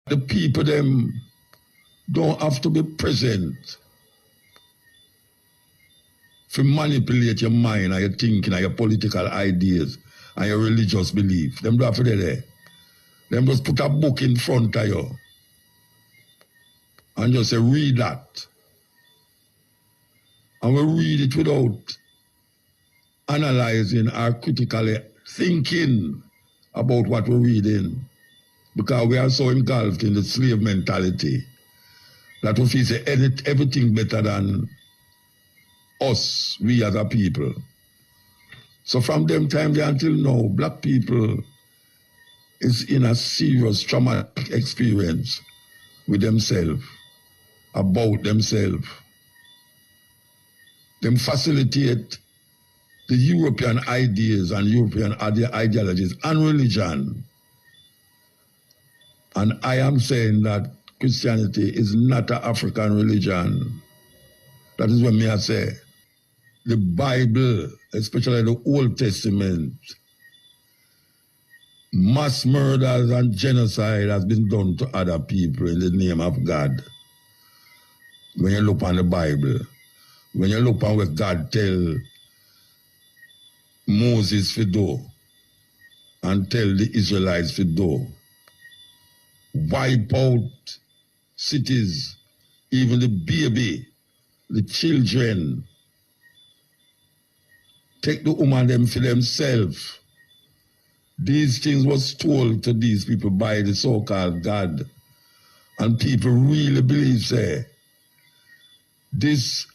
The people them don't have to be present to manipulate your mind and your thinking and your political ideas and your religious belief. Them don't have to be there. Them just put a book in front of you and just say, read that. And we read it without analyzing or critically thinking about what we're reading. Because we are so engulfed in the slave mentality that we feel say everything better than us, we as a people. So from them time until now, black people is in a serious traumatic experience with themselves, about themselves. Them facilitate the European ideas and European ideologies and religion. And I am saying that Christianity is not an African religion. That is what me I say. The Bible, especially the Old Testament, mass murders and genocide has been done to other people in the name of God. When you look on the Bible, when you look on what God tell Moses to do and tell the Israelites to do, wipe out cities, even the baby, the children, take the woman them for themselves. These things was told to these people by the so-called God. And people really believe, say, this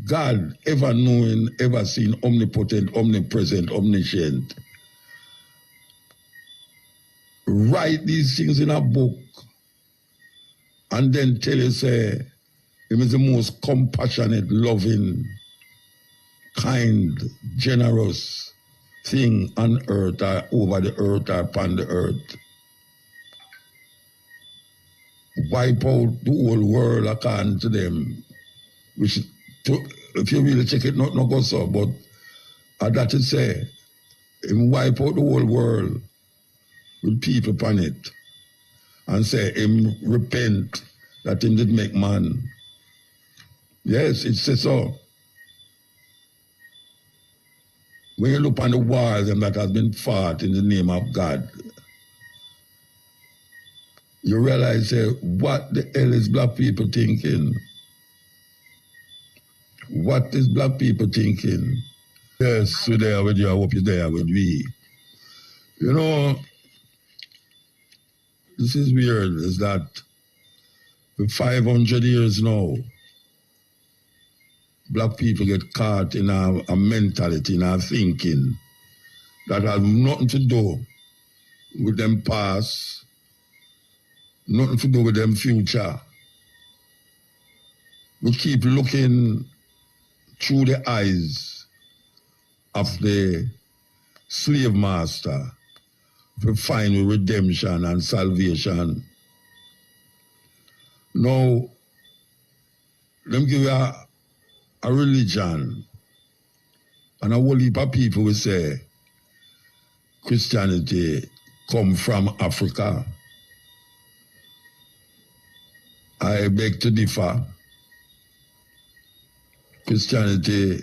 God, ever knowing, ever seen, omnipotent, omnipresent, omniscient, write these things in a book and then tell you, say, Him is the most compassionate, loving, kind, generous thing on earth or over the earth or upon the earth. Wipe out the whole world according to them. Which, if you really check it, not go so, but that is say, Him wipe out the whole world with people upon it and say, Him repent that Him did make man. Yes, it says so. When you look on the wars and that has been fought in the name of God, you realize, what the hell is black people thinking? What is black people thinking? Yes, we're there with you. I hope you're there with we. You know, this is weird, is that for 500 years now, black people get caught in a mentality, in a thinking that has nothing to do with them past, nothing to do with them future. We keep looking through the eyes of the slave master to find redemption and salvation. Now, them give you a religion, and a whole heap of people will say Christianity come from Africa. I beg to differ. Christianity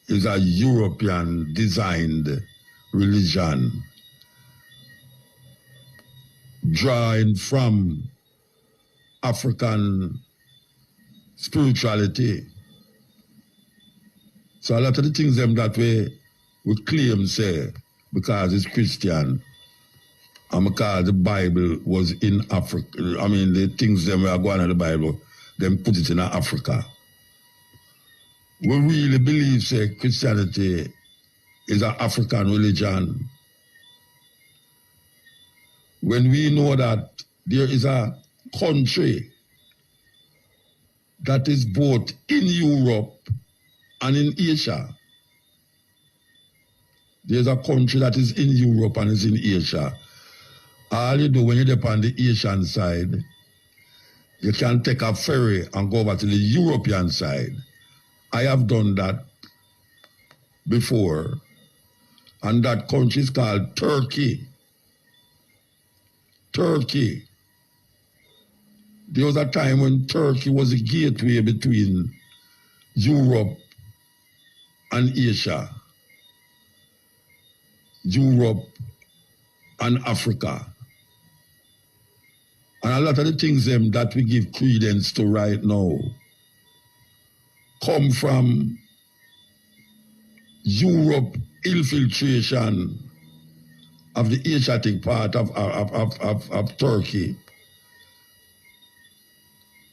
is a European designed religion drawing from African spirituality. So a lot of the things them that we claim, say, because it's Christian, and because the Bible was in Africa, I mean, the things them were going on in the Bible, them put it in Africa. We really believe, say, Christianity is an African religion. When we know that there is a country that is both in Europe and in Asia. There's a country that is in Europe and is in Asia. All you do when you're on the Asian side, you can take a ferry and go over to the European side. I have done that before. And that country is called Turkey. Turkey. there was a time when Turkey was a gateway between Europe and Asia, Europe and Africa. And a lot of the things that we give credence to right now come from Europe infiltration of the Asiatic part of Turkey.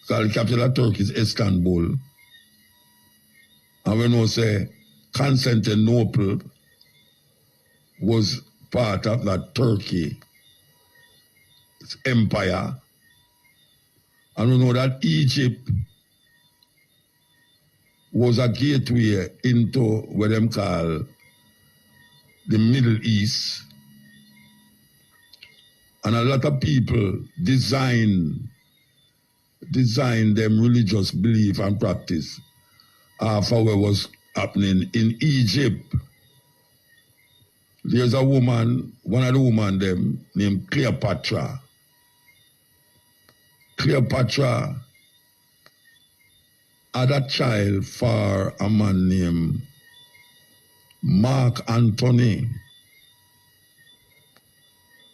So the capital of Turkey is Istanbul. And we know say Constantinople was part of that Turkey empire. And we know that Egypt was a gateway into what them call the Middle East. And a lot of people design them religious belief and practice after what was happening in Egypt. There's a woman, one of the women them named Cleopatra. Cleopatra had a child for a man named Mark Antony.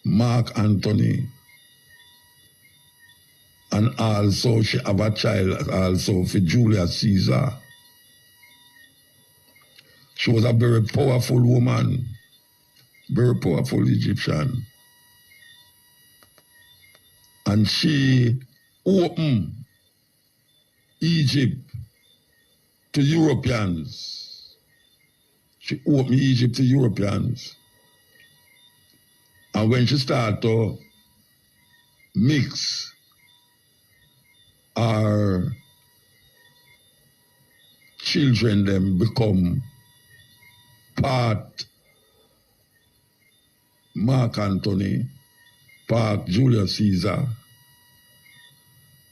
Mark Antony. And also she have a child also for Julius Caesar. She was a very powerful woman, very powerful Egyptian. And she opened Egypt to Europeans. She opened Egypt to Europeans. And when she started to mix our children, them become part Mark Antony, part Julius Caesar.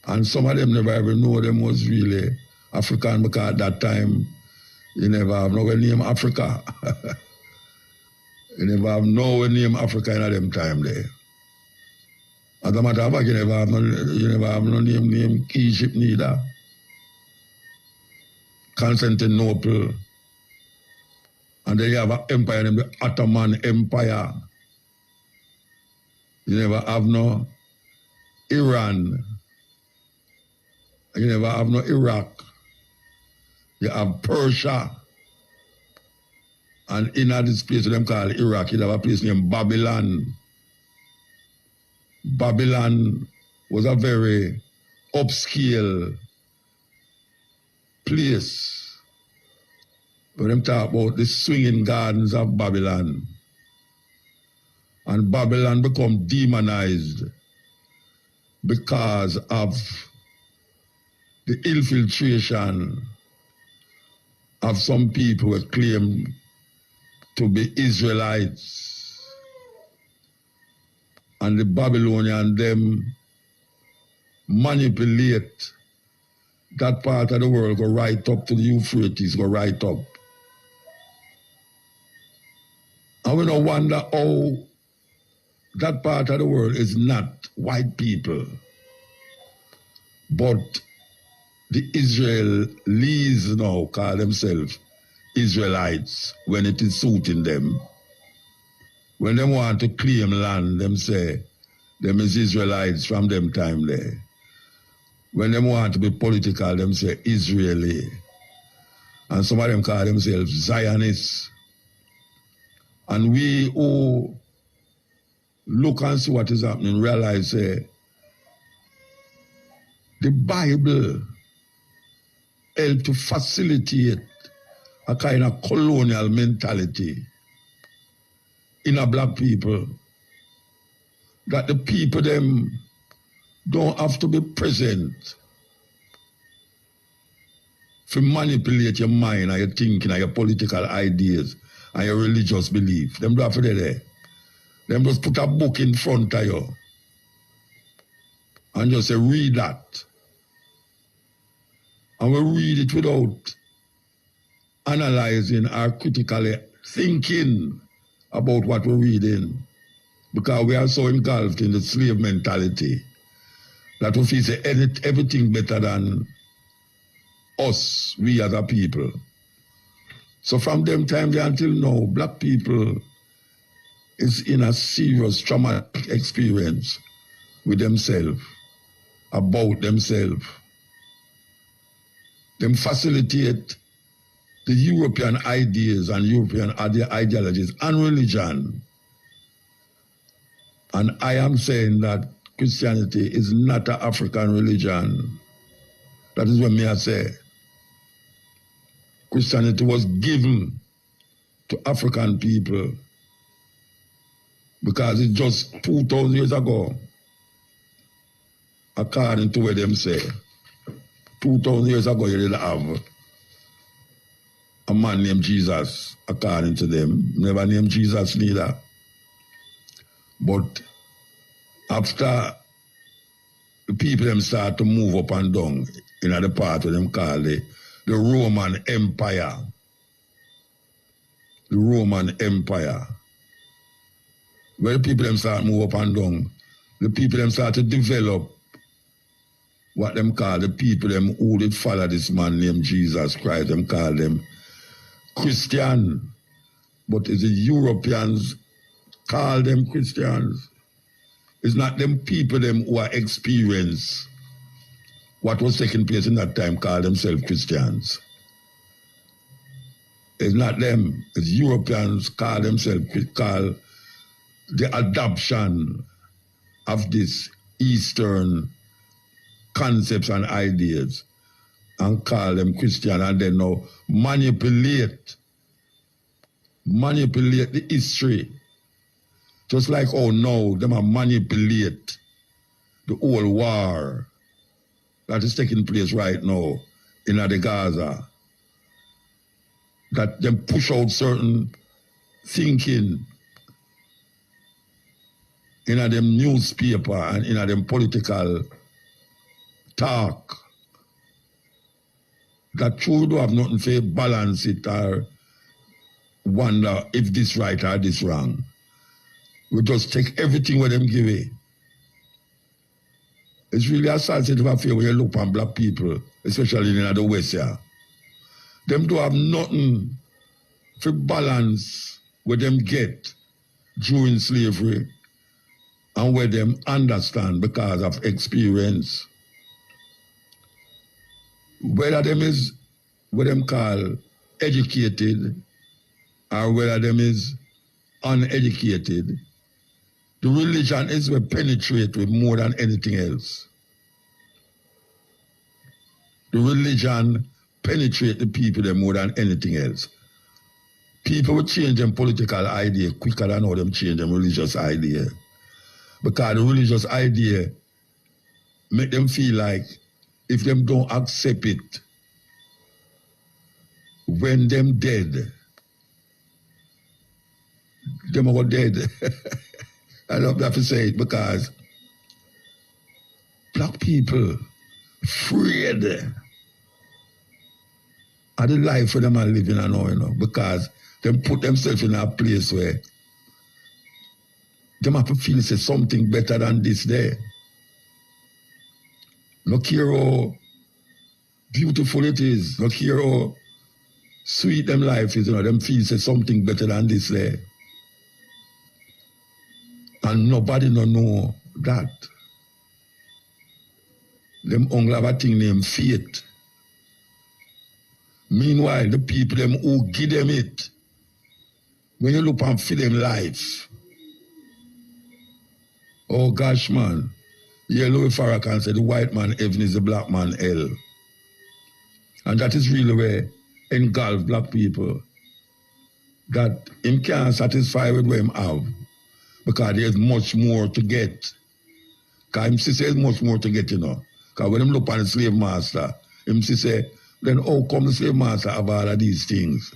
And some of them never ever know them was really African, because at that time you never have no name Africa. You never have no name Africa in them time there. As a matter of fact, you never have no name Egypt neither. Constantinople. And then you have an empire named the Ottoman Empire. You never have no Iran. You never have no Iraq. You have Persia. And in this place them call Iraq, you have a place named Babylon. Babylon was a very upscale place. When them talk about the swinging gardens of Babylon. And Babylon become demonized because of the infiltration of some people who claim to be Israelites. And the Babylonians them manipulate that part of the world, go right up to the Euphrates, go right up. And we don't wonder how that part of the world is not white people, but the Israelis now call themselves Israelites when it is suiting them. When they want to claim land, them say them is Israelites from them time there. When they want to be political, them say Israeli. And some of them call themselves Zionists. And we who look and see what is happening realize the Bible helped to facilitate a kind of colonial mentality in a black people, that the people them don't have to be present to manipulate your mind and your thinking and your political ideas and your religious belief. Them don't have to be there. Them just put a book in front of you and just say, read that. And we read it without analyzing or critically thinking about what we're reading, because we are so engulfed in the slave mentality that we feel say everything better than us, we as a people. So from them time until now, black people is in a serious traumatic experience with themselves, about themselves. Them facilitate the European ideas and European ideologies and religion. And I am saying that Christianity is not an African religion. That is what me I say. Christianity was given to African people because it's just 2,000 years ago, according to what them say. 2,000 years ago, you didn't have a man named Jesus, according to them. Never named Jesus neither. But after the people them start to move up and down in the part of them call the Roman Empire. The Roman Empire. Where the people them start to move up and down, the people them start to develop what them call the people them who did follow this man named Jesus Christ. Them call them Christian. But it's the Europeans call them Christians. It's not them people them who are experience what was taking place in that time call themselves Christians. It's not them. It's Europeans call themselves, call the adoption of this Eastern concepts and ideas and call them Christian, and then now manipulate the history. Just like how now them are manipulate the whole war that is taking place right now in the Gaza. That them push out certain thinking in them newspaper and in them political talk. That true do have nothing to balance it or wonder if this right or this wrong. We just take everything where them give it. It's really a sensitive affair when you look on black people, especially in the West here. Them do have nothing to balance what them get during slavery and where them understand because of experience. Whether them is what them call educated or whether them is uneducated, the religion is what penetrate with more than anything else. The religion penetrate the people there more than anything else. People will change them political idea quicker than how them change them religious idea. Because the religious idea make them feel like if them don't accept it, when them dead, them are dead. I don't have to say it because black people afraid of the life where them are living now, because them put themselves in a place where them have to feel say something better than this there. No care how beautiful it is, no care how sweet them life is, them feel say something better than this there. And nobody no know that. Them only have a thing named faith. Meanwhile, the people them who give them it, when you look and feel them life, oh gosh, man. Yeah, Louis Farrakhan said the white man heaven is the black man hell. And that is really where engulf black people. That him can't satisfy with what him have. Because there's much more to get. Because him say there's much more to get, Because when him look on the slave master, him say, then how come the slave master have all of these things?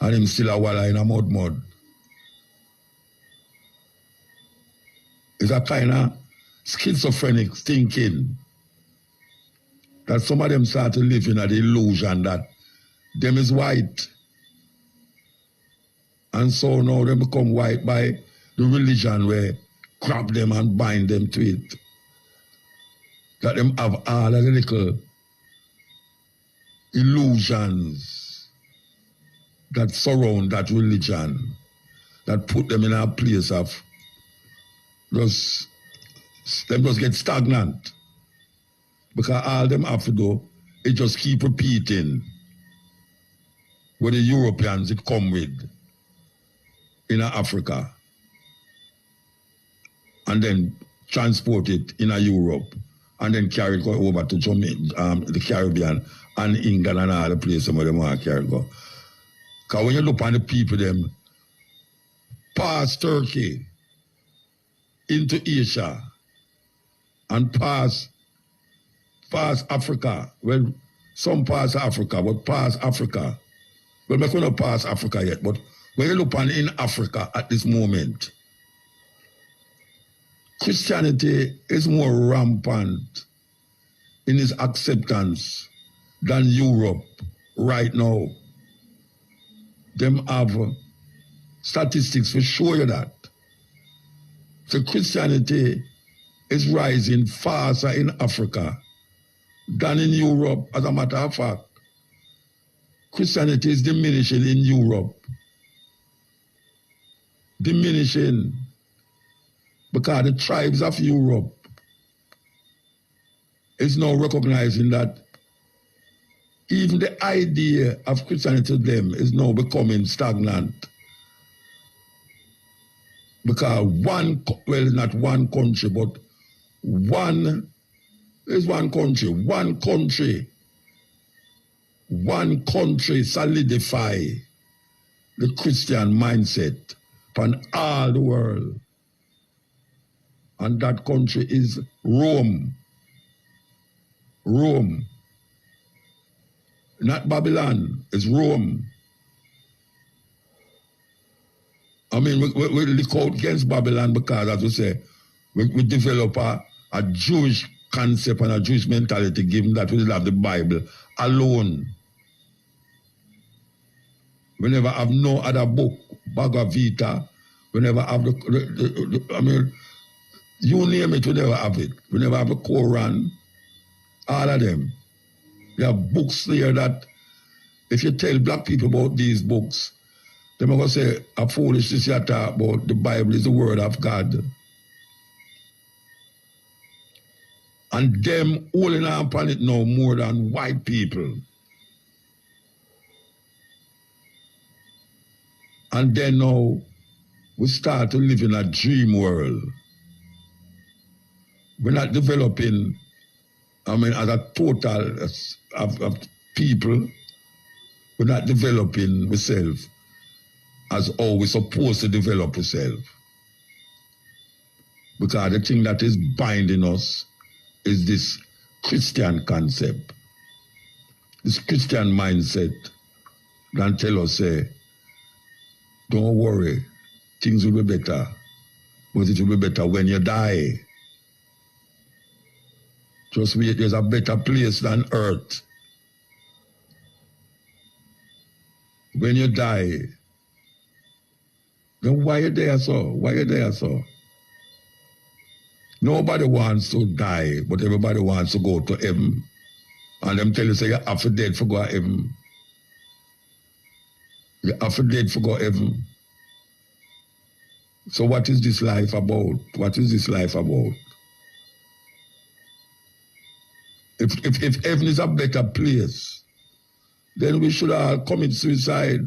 And him still a walla in a mud. It's a kind of schizophrenic thinking that some of them start to live in the illusion that them is white. And so now they become white by the religion where grab them and bind them to it. that them have all of the little illusions that surround that religion, that put them in a place of just, them just get stagnant. Because all them have to do is just keep repeating what the Europeans it come with in Africa, and then transport it in Europe, and then carry it over to Jamaica, the Caribbean and England and all the places where they want to carry it go. Because when you look on the people, them past Turkey into Asia and past Africa, well, some parts of Africa, but past Africa. Well, we couldn't pass Africa yet, but when you look on in Africa at this moment, Christianity is more rampant in its acceptance than Europe right now. Them have statistics to show you that. So Christianity is rising faster in Africa than in Europe. As a matter of fact, Christianity is diminishing in Europe. Diminishing because the tribes of Europe is now recognizing that even the idea of Christianity to them is now becoming stagnant. Because not one country, but one country solidify the Christian mindset upon all the world. And that country is Rome. Rome. Not Babylon, it's Rome. I mean, we look out against Babylon because, as we say, we develop a Jewish concept and a Jewish mentality, given that we have the Bible alone. We never have no other book, Bhagavad Gita. We never have I mean, you name it, we never have it. We never have the Quran, all of them. There are books there that, if you tell black people about these books, they're going to say, a foolishness you talk about, the Bible is the word of God. And them holding on upon it now more than white people. And then now, we start to live in a dream world. We're not developing, I mean, as a total of people, we're not developing ourselves as how we're supposed to develop ourselves. Because the thing that is binding us is this Christian concept, this Christian mindset that tell us, say, don't worry, things will be better, but it will be better when you die. Just wait, there's a better place than earth. When you die, then why you there so? Why you there so? Nobody wants to die, but everybody wants to go to heaven. And them tell you, say, you have to dead for go to heaven. You have to dead for go to heaven. So what is this life about? What is this life about? If heaven is a better place, then we should all commit suicide.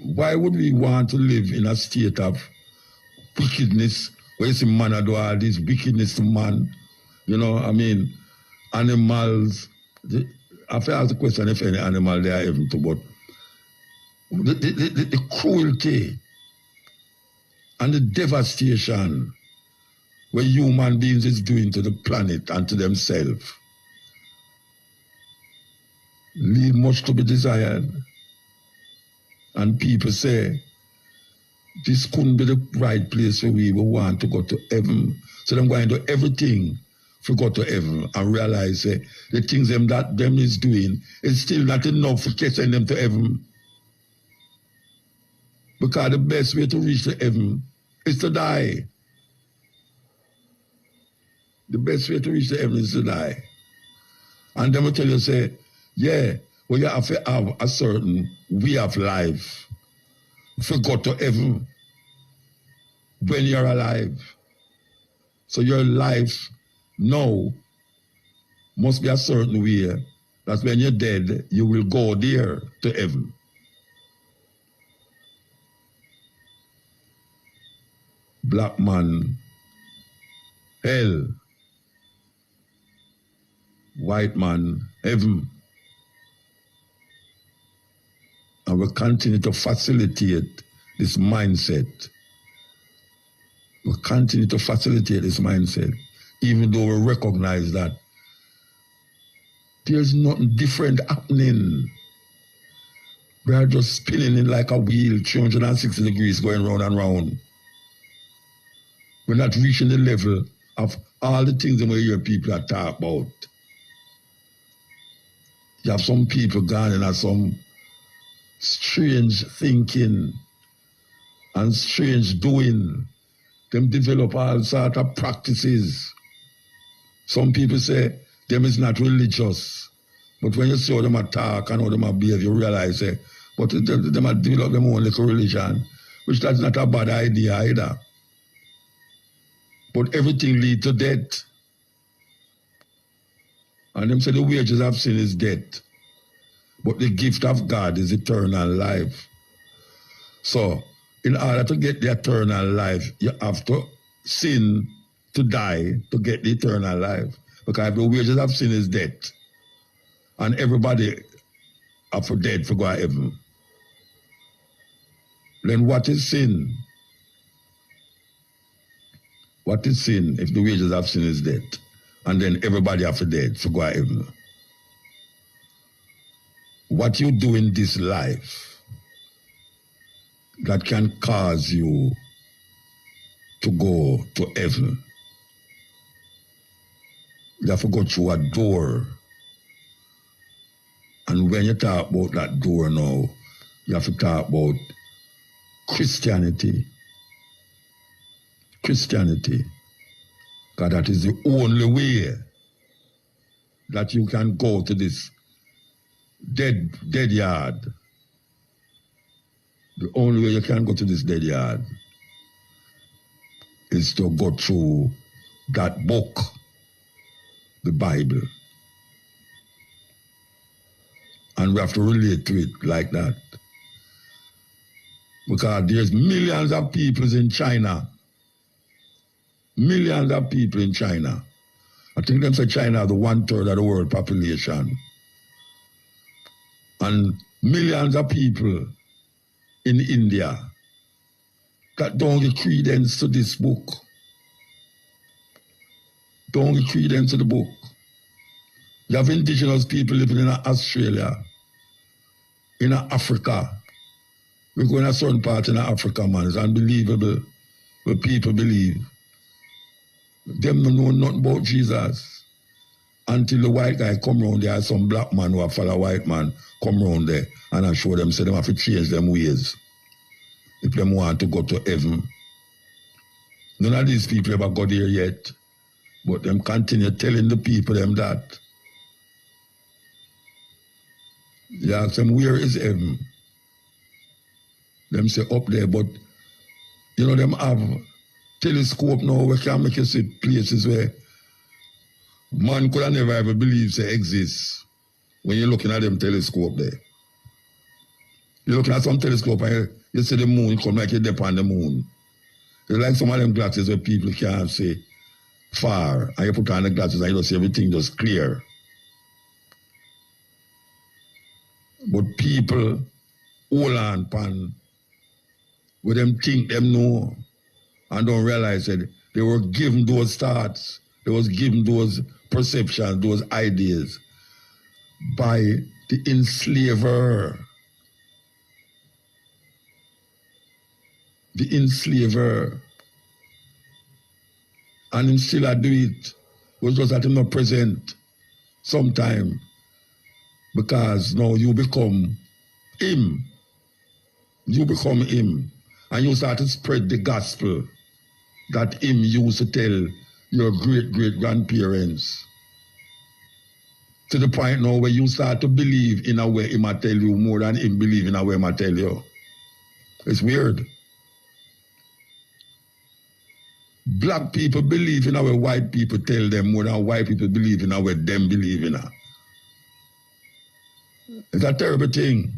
Why would we want to live in a state of wickedness, where you see man do all this wickedness to man? You know, I mean, animals, I have to ask the question if any animal they are heaven to, but the cruelty and the devastation what human beings is doing to the planet and to themselves leave much to be desired. And people say, this couldn't be the right place where we want to go to heaven. So them going to do everything to go to heaven and realize the things them that them is doing is still not enough for catching them to heaven. Because the best way to reach the heaven is to die. The best way to reach the heaven is to die. And them will tell you, say, yeah, well, you have to have a certain way of life to go to heaven when you're alive. So your life now must be a certain way that when you're dead, you will go there to heaven. Black man, hell. White man, heaven. And we continue to facilitate this mindset. We continue to facilitate this mindset, even though we recognize that there's nothing different happening. We are just spinning in like a wheel, 360 degrees, going round and round. We're not reaching the level of all the things that we hear people are talk about. You have some people gone in some strange thinking and strange doing. Them develop all sort of practices. Some people say them is not religious. But when you see how them talk and how them behave, you realize, but them have developed their own little religion, which that's not a bad idea either. But everything leads to death. And them say the wages of sin is death. But the gift of God is eternal life. So, in order to get the eternal life, you have to sin to die to get the eternal life. Because the wages of sin is death. And everybody are for dead for go to heaven. Then what is sin? What is sin if the wages of sin is death? And then everybody are for dead for go to heaven. What you do in this life that can cause you to go to heaven. You have to go through a door. And when you talk about that door now, you have to talk about Christianity. Christianity. Because that is the only way that you can go to this dead yard. The only way you can go to this dead yard is to go through that book, the Bible. And we have to relate to it like that. Because there's millions of people in China. Millions of people in China. I think them say China is the 1/3 of the world population. And millions of people in India that don't give credence to this book. Don't give credence to the book. You have indigenous people living in Australia, in Africa. We go in a certain part in Africa, man. It's unbelievable what people believe. Them don't know nothing about Jesus. Until the white guy come around there, some black man who follow white man come around there and I show them, say them have to change them ways if them want to go to heaven. None of these people ever got there yet, but them continue telling the people them that. You ask them, where is heaven? Them say up there, but you know them have telescope now we can make you see places where man could have never ever believed they exist when you're looking at them telescope there. You're looking at some telescope and you see the moon come like you're up on the moon. It's like some of them glasses where people can't see far and you put on the glasses and you see everything just clear. But people hold on pan where them think them know and don't realize that they were given those thoughts, they was given those perceptions, those ideas by the enslaver. The enslaver. And him still do it. Was just that him not present sometime. Because now you become him. You become him. And you start to spread the gospel that him used to tell your great-great-grandparents. To the point now where you start to believe in a way him tell you more than him believe in a way him tell you. It's weird. Black people believe in a way white people tell them more than white people believe in a way them believe in her. It's a terrible thing.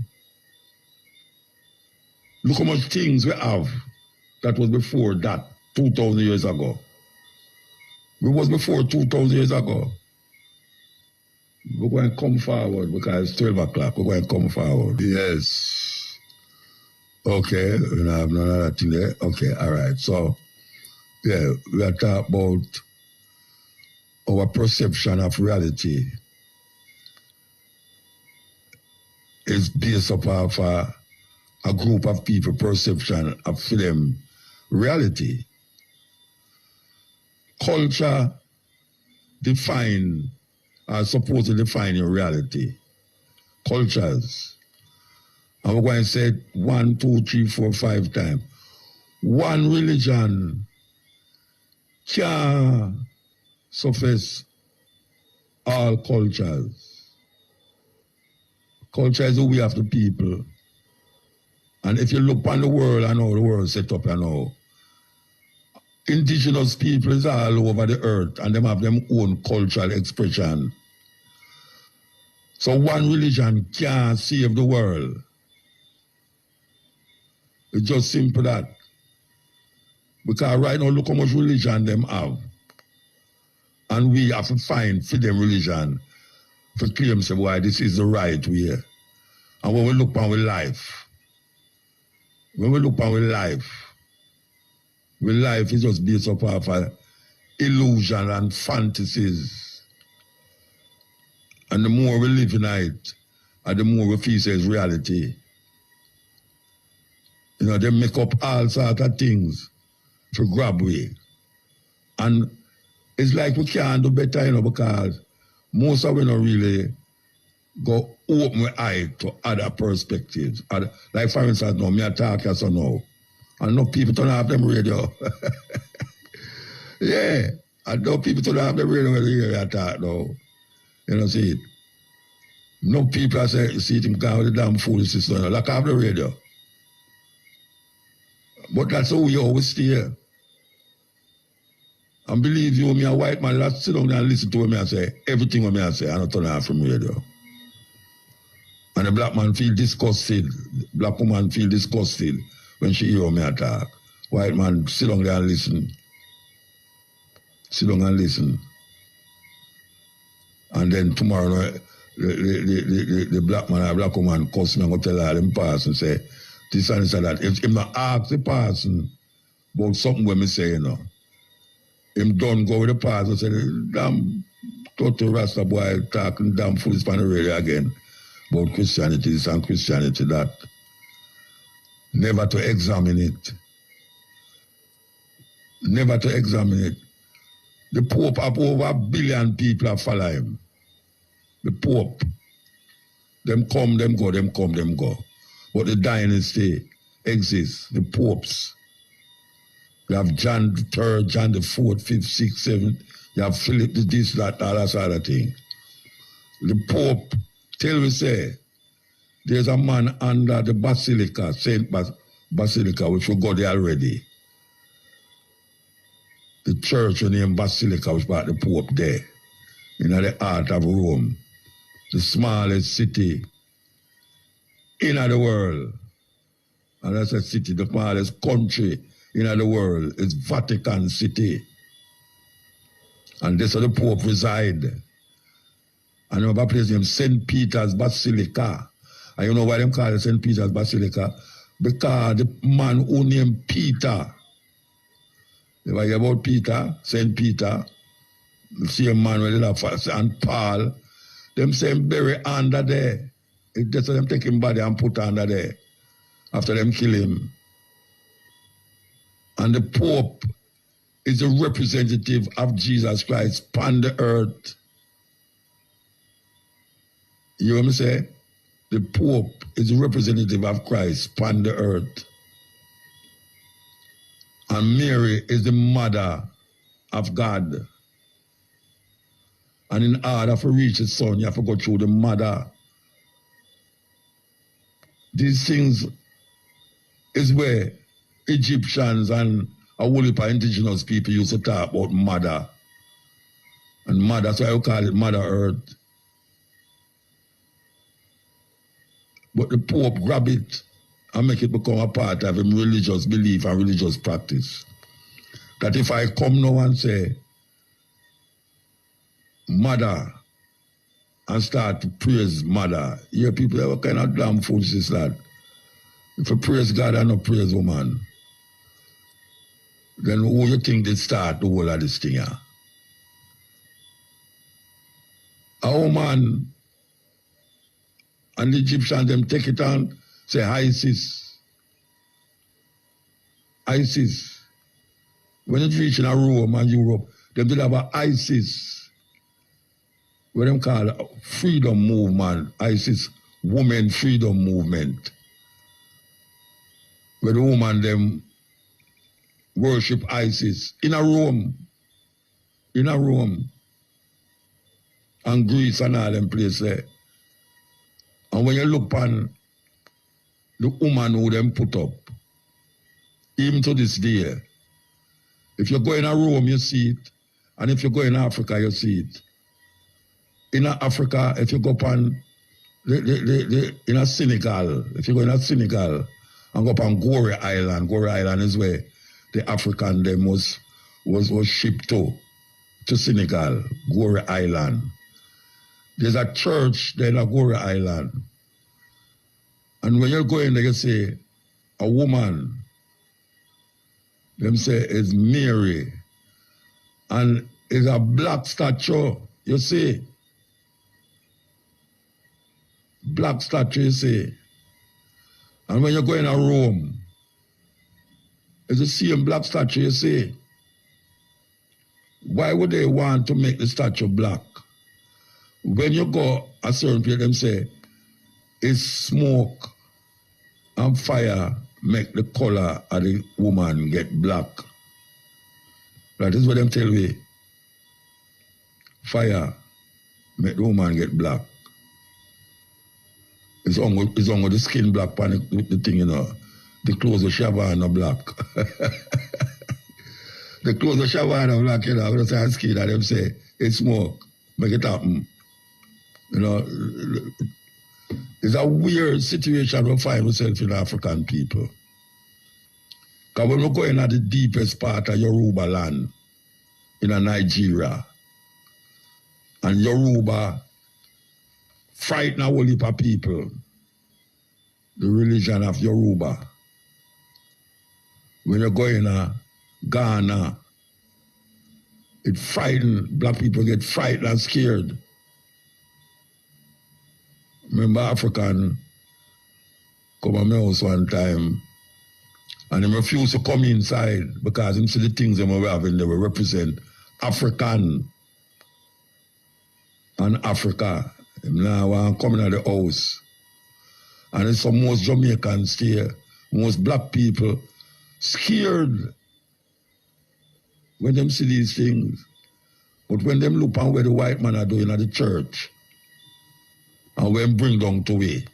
Look how much things we have that was before that, 2,000 years ago. It was before 2,000 years ago. We're going to come forward because it's 12 o'clock. We're going to come forward. Yes. Okay, we don't have none of that thing there. Okay, all right. So, yeah, we are talking about our perception of reality is based upon a group of people perception of them reality. Culture are supposed to define your reality. Cultures. And we're going to say it 1, 2, 3, 4, 5 times. One religion can suffice all cultures. Culture is the way of the people. And if you look on the world, I know the world is set up, I know. Indigenous peoples are all over the earth and they have their own cultural expression. So one religion can't save the world. It's just simple that. Because right now, look how much religion them have. And we have to find for them religion to claim, say, why this is the right way. And when we look on with life, life is just based upon illusion and fantasies. And the more we live in it, and the more we feel it's reality. You know, they make up all sorts of things to grab we. And it's like we can't do better, you know, because most of we don't really go open my eye to other perspectives. Like for instance, now, me I talk as I know. And no people don't have them radio. Yeah. I know people don't have them radio when they hear me talk now. You know, see it. No people are saying, see it in because of the damn foolishness, you know, like I have the radio. But that's how we always stay here. And believe you, me a white man, let's sit down there and listen to me and say, everything what me I say, I don't turn off from radio. And the black man feel disgusted, black woman feel disgusted when she hear me talk. White man, sit down there and listen. Sit down and listen. And then tomorrow, the black man or black woman cuss me and go tell all them person say, this and this and that. If him not ask the person about something when me say, you know, him done go with the person and say, damn, total Rasta boy talking damn foolish on the radio again about Christianity this and Christianity that. Never to examine it. Never to examine it. The Pope have over 1 billion people that follow him. The Pope. Them come, them go, them come, them go. But the dynasty exists. The popes. You have John the 3rd, John the 4th, 5th, 6th, 7th. You have Philip the this, that, all that sort of thing. The Pope, tell me say, there's a man under the Basilica, Saint Basilica, which will go there already. The church named Basilica, which brought the Pope there, in the heart of Rome, the smallest city in the world. And that's a city, the smallest country in the world is Vatican City. And this is the Pope reside. And another place named St. Peter's Basilica. And you know why they call it St. Peter's Basilica? Because the man who named Peter, you ever hear about Peter, St. Peter, the same man where they have, and Paul, them same bury under there. It's just them take him body and put under there after them kill him. And the Pope is a representative of Jesus Christ upon the earth. You hear me say? The Pope is a representative of Christ upon the earth. And Mary is the mother of God. And in order to reach the son, you have to go through the mother. These things is where Egyptians and a whole heap of indigenous people used to talk about mother. And mother, so I call it Mother Earth. But the Pope grab it and make it become a part of him religious belief and religious practice. That if I come now and say, mother, and start to praise mother, you hear people say, what kind of damn fools is that? If you praise God and not praise woman, then who you think they start the whole of this thing here? A woman and the Egyptians, them take it on, say Isis. Isis. When it reach in a Rome and Europe, them did have a Isis. What them call freedom movement. Isis, women freedom movement. Where the woman them worship Isis in a Rome. In a Rome. And Greece and all them places there. And when you look on the woman who them put up, even to this day, if you go in a Rome, you see it. And if you go in Africa, you see it. In Africa, if you go upon in a Senegal, if you go in a Senegal and go upon Gorée Island is where the African them was shipped to Senegal, Gorée Island. There's a church there in Gorée Island. And when you go in there, you say, a woman, them say is Mary. And it's a black statue, you see. Black statue, you see. And when you go in a Rome, it's the same black statue, you see. Why would they want to make the statue black? When you go a certain place, them say, it's smoke and fire make the color of the woman get black. That is what them tell me. Fire make the woman get black. It's on with the skin black, pan the thing, you know. The clothes of Shavana black. The clothes of Shavana black, you know, when they say skin, and them say, it's smoke, make it happen. You know, it's a weird situation we find ourselves in African people. Because when we go in at the deepest part of Yoruba land, in Nigeria, and Yoruba frighten a whole heap of people, the religion of Yoruba. When you go in Ghana, it frighten, black people get frightened and scared. Remember African come to my house one time and he refused to come inside because he see the things they were having, they will represent African and Africa. Now want coming out the house. And it's some most Jamaicans here, most black people scared when them see these things. But when them look on where the white man are doing at the church, and when bring down to it,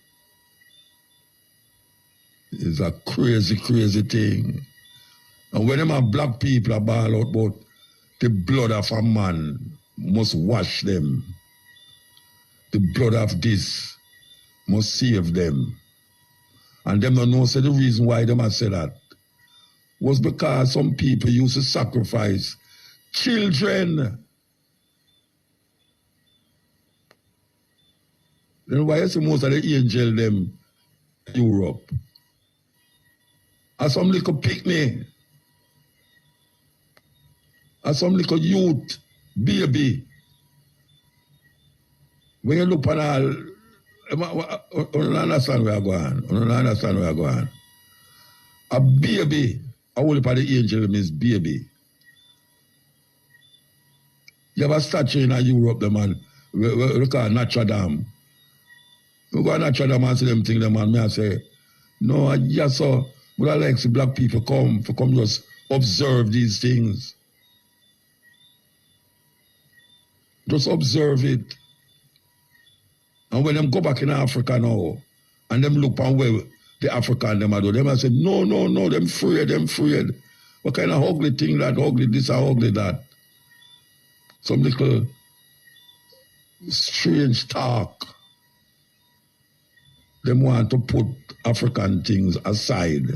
it's a crazy, crazy thing. And when them are black people are ball out about the blood of a man must wash them. The blood of this must save them. And them don't know, so the reason why them have said that was because some people used to sacrifice children. Then why you see most of the angel them in Europe? And some little picnic. And some little youth, baby. When you look at all, you don't understand where I'm going. You don't understand where I'm going. A baby, I will look at the angel means baby. You have a statue in Europe, the man, we call Notre Dame. We go to Notre Dame and see them things, the man, me I say, no, yes, sir, but I like to see black people come just observe these things. Just observe it. And when them go back in Africa now, and them look on where the African them are do, them I say, no, them afraid. What kind of ugly thing that, ugly this or ugly that? Some little strange talk. Them want to put African things aside.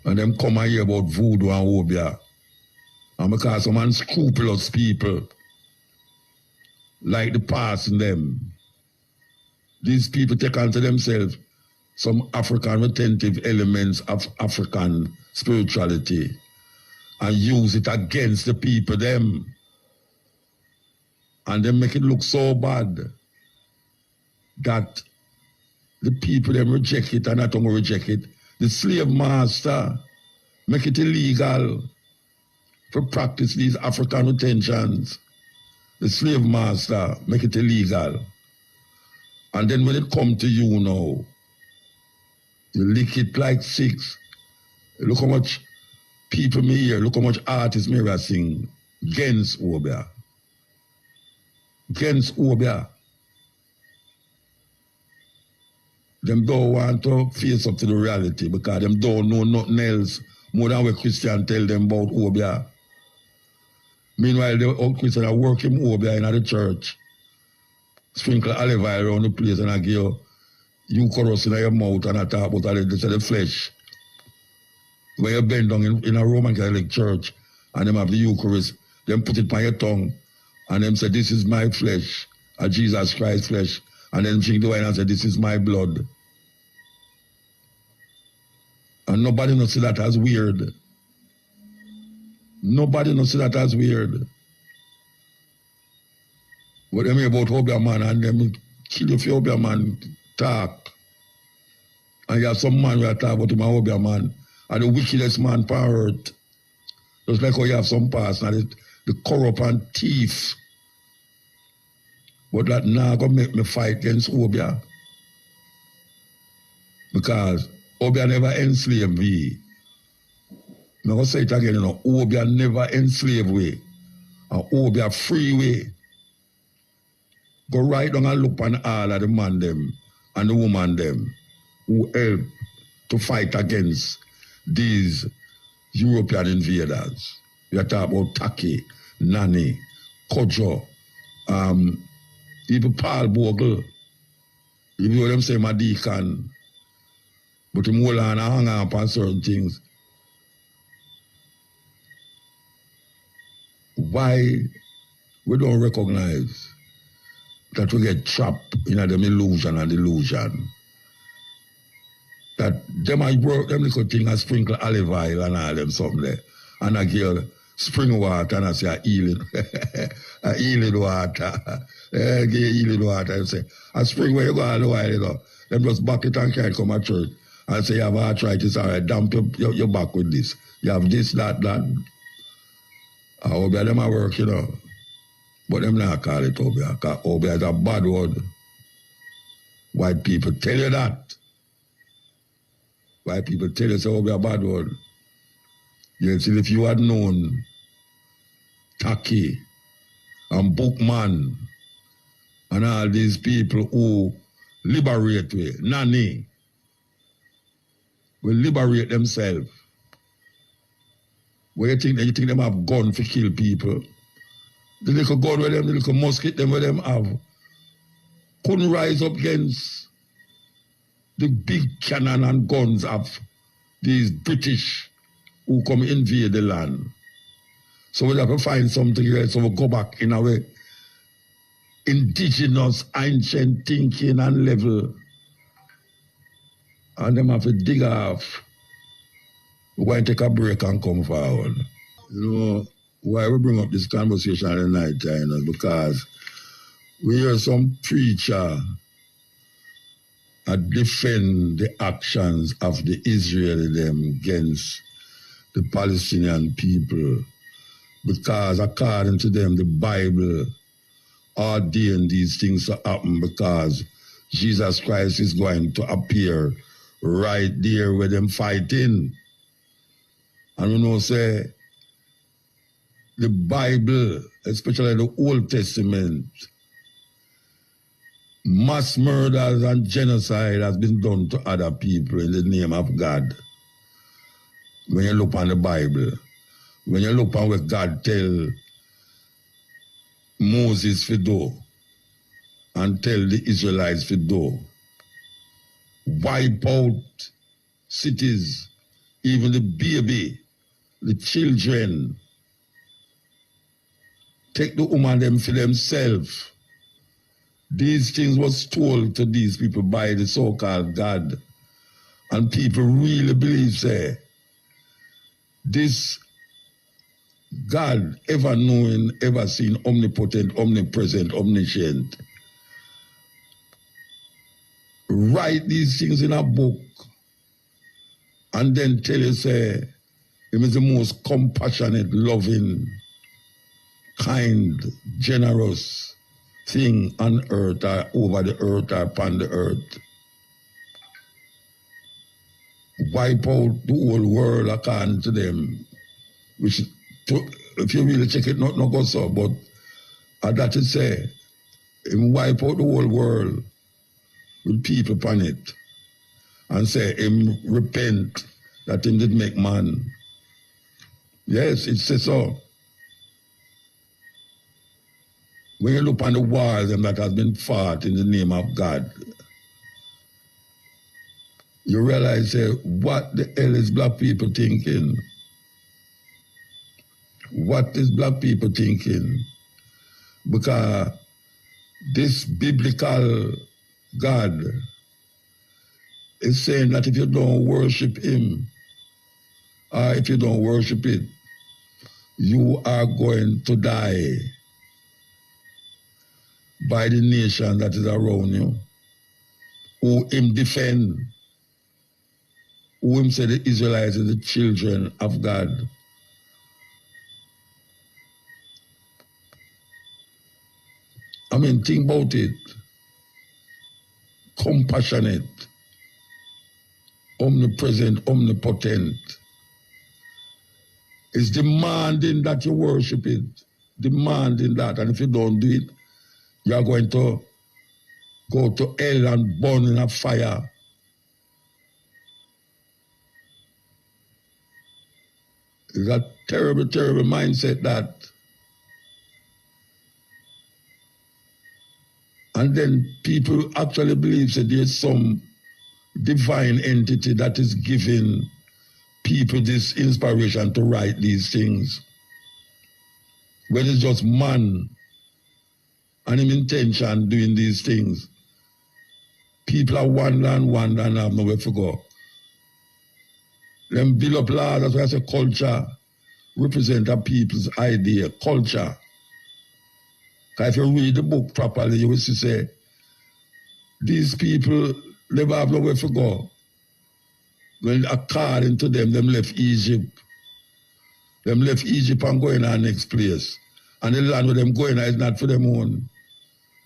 And them come and hear about voodoo and obia. And because some unscrupulous people like the past in them, these people take unto themselves some African retentive elements of African spirituality and use it against the people them. And they make it look so bad that the people them reject it, and not only reject it, the slave master make it illegal to practice these African retentions. The slave master make it illegal. And then when it come to you now, you lick it like six. Look how much people me hear, look how much artists me sing against obia. Against obia. Them don't want to face up to the reality because them don't know nothing else more than what Christian tell them about obia. Meanwhile, the old Christian are working obia in the church. Sprinkle olive oil around the place and I give you chorus in your mouth and I talk about the flesh. When you bend down in a Roman Catholic church and them have the Eucharist, them put it on your tongue and them say, this is my flesh, a Jesus Christ flesh. And then drink the wine and say, this is my blood. And nobody knows see that as weird. Nobody knows see that as weird. What they mean about Obia man and them kill you for Obia man talk. And you have some man who talk about him and Obia man and the wickedest man on earth. Just like how you have some person, the corrupt and thief. But that now gonna make me fight against Obia. Because Obia never enslaved me. I'm gonna say it again, you know, Obia never enslaved we. And Obia free way. Go right down and look on all of the man them and the woman them who help to fight against these European invaders. You talk about Taki, Nani, Kojo, even Paul Bogle, even though them say my deacon, but him hold on and hang on upon certain things. Why we don't recognize that we get trapped in them illusion and delusion? That them I work them little thing and sprinkle olive oil and all them something there. And I give spring water and I say a healing. A healing water. Give healing water and say, a spring where you go all the while, you know. Them just back it and carry come to church and say you have arthritis, all right, dump your back with this. You have this, that. I hope them a work, you know. But them not call it Obia, because Obia is a bad word. White people tell you that. White people tell you it's Obia a bad word. You see, if you had known Taki and Bookman and all these people who liberate we, Nani, will liberate themselves. Where you think them have gun to kill people? The little gun with them, the little musket them with them have, couldn't rise up against the big cannon and guns of these British who come invade the land. So we have to find something else, so we go back in our indigenous, ancient thinking and level. And them have to dig off. We're going to take a break and come forward. You know, why we bring up this conversation at the night time is because we hear some preacher defend the actions of the Israeli them against the Palestinian people, because according to them the Bible ordained these things to happen because Jesus Christ is going to appear right there where them fighting. And we know say the Bible, especially the Old Testament, mass murders and genocide has been done to other people in the name of God. When you look on the Bible, when you look on what God tell Moses to do and tell the Israelites to do, wipe out cities, even the baby, the children, take the woman them for themselves. These things was told to these people by the so-called God. And people really believe, say, this God, ever knowing, ever seen, omnipotent, omnipresent, omniscient, write these things in a book and then tell you, say, Him is the most compassionate, loving, kind, generous thing on earth or over the earth or upon the earth. Wipe out the whole world according to them, which, if you really check it, not go so, but that is say, Him wipe out the whole world with people upon it and say, Him repent that Him did make man. Yes, it says so. When you look on the wars that has been fought in the name of God, you realize, what the hell is black people thinking? What is black people thinking? Because this biblical God is saying that if you don't worship Him, or if you don't worship it, you are going to die by the nation that is around you, who Him defend, who Him say the Israelites are the children of God. I mean, think about it. Compassionate, omnipresent, omnipotent, is demanding that you worship it, demanding that, and if you don't do it, you are going to go to hell and burn in a fire. It's a terrible, terrible mindset that. And then people actually believe that there's some divine entity that is giving people this inspiration to write these things. When it's just man and him intention doing these things. People are wonder and have nowhere to go. Them build up laws, that's why I say culture represent a people's idea, culture. Because if you read the book properly, you will see, say, these people never have nowhere to go. When according to them left Egypt. Them left Egypt and going to the next place. And the land where them going is not for them own.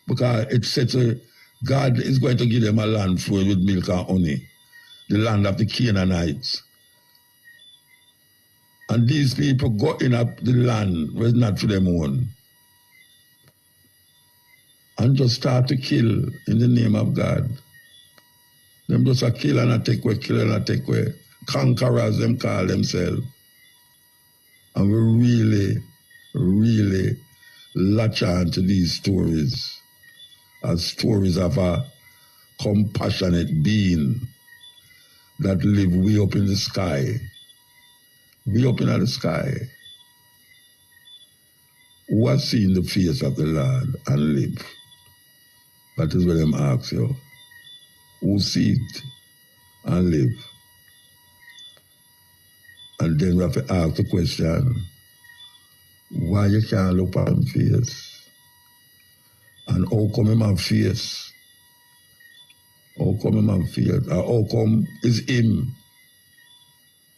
Because it said God is going to give them a land full with milk and honey. The land of the Canaanites. And these people go in up the land where it's not for them own. And just start to kill in the name of God. Them just a kill and a take away, kill and a take away. Conquerors, them call themselves. And we really, really latch on to these stories as stories of a compassionate being that live way up in the sky. Way up in the sky. Who has seen the face of the Lord and live? That is what them ask you. Who see it and live? And then we have to ask the question, why you can't look on him face? And how come him have face? How come him have face? Or how come is him?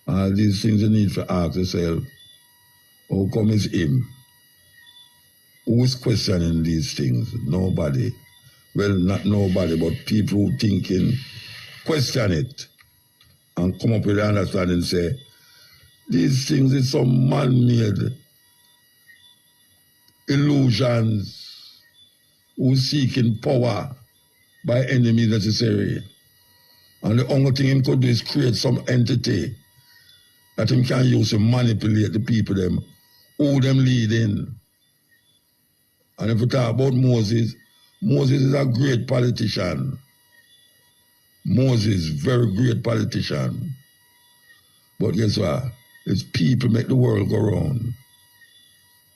All these things you need to ask yourself. How come is him? Who is questioning these things? Nobody. Well, not nobody, but people who thinking, question it, and come up with the understanding and say, these things is some man-made illusions, who's seeking power by any means necessary. And the only thing him could do is create some entity that him can use to manipulate the people them, who them leading. And if we talk about Moses, Moses is a great politician. Moses, very great politician. But guess what? It's people make the world go round.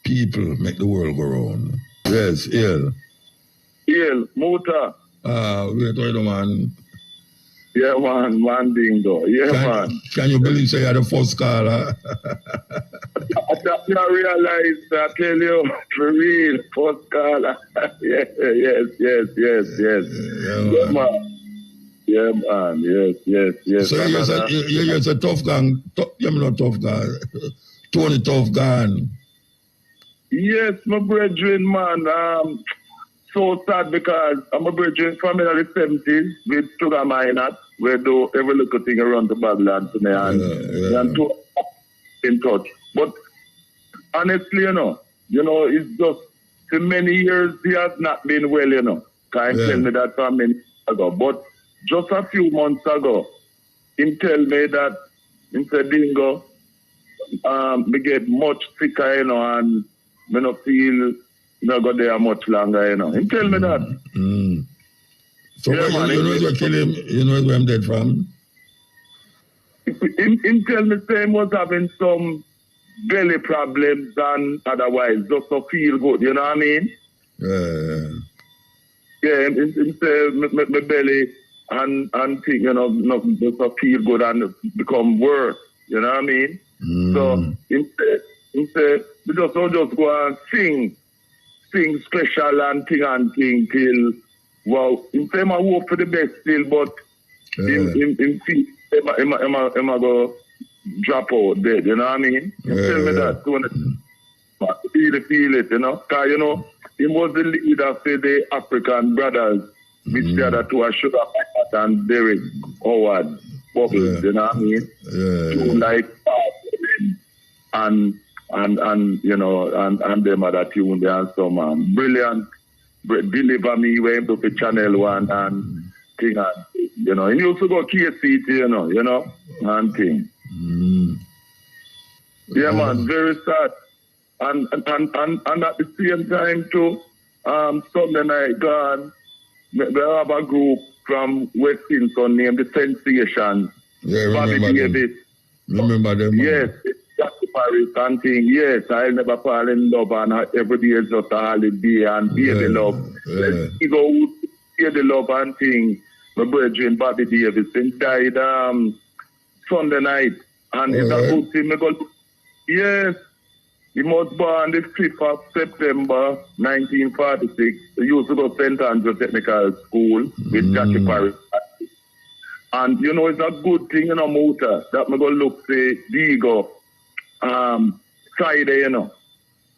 People make the world go round. Yes, ill. Ill, muta. Wait, man. Yeah, man, dingo. Yeah, man. Can you believe you're the first caller? I realize, I tell you, for real, first caller. Yes. Yeah, man. Yeah, man. Yes. So you're a tough guy. You're not tough guy. Tony Tough Guy. Yes, my brethren, man. So sad because I'm a brethren from in the 70s with sugar miners. We do every little thing around the Babylon to me and to in touch. But honestly, you know, it's just for many years he has not been well, you know. Can't tell me that from many years ago. But just a few months ago, he tell me that in Dingo, me get much sicker, you know, and me not feel not go there much longer, you know. He tell me that. So yeah, man, you know where kill him? You know where I'm dead from? He tell me same was having some belly problems and otherwise just to feel good, you know what I mean? Yeah, he say my belly and thing, you know, not just to feel good and become worse, you know what I mean? So he say we just go and sing special and thing till wow, in time I hope for the best still, but in feel Emma go drop out dead, you know what I mean? You tell me that so feel it, you know? Because you know, he was the leader for the African brothers, which the other two are Sugar Pat and Derek Howard Bubbles, you know what I mean? Two like and you know and them other tune there and some brilliant Deliver Me went to the Channel 1 and thing and you know, and he also got KCT, you know, and thing. Yeah, man, very sad. And at the same time too, Sunday night gone, we have a group from West Kingston named the Sensation. Yeah, remember them. Yes, Jackie Paris and thing. Yes, I'll never fall in love and every day is just a holiday and baby love. He go baby love and thing. My brethren Bobby Davidson died Sunday night and it's a good thing. Yes, he was born the 5th of September 1946. He used to go St. Andrew Technical School with Jackie Paris. And you know, it's a good thing, you know, Muta, that I'm going to look say Diego Friday, you know,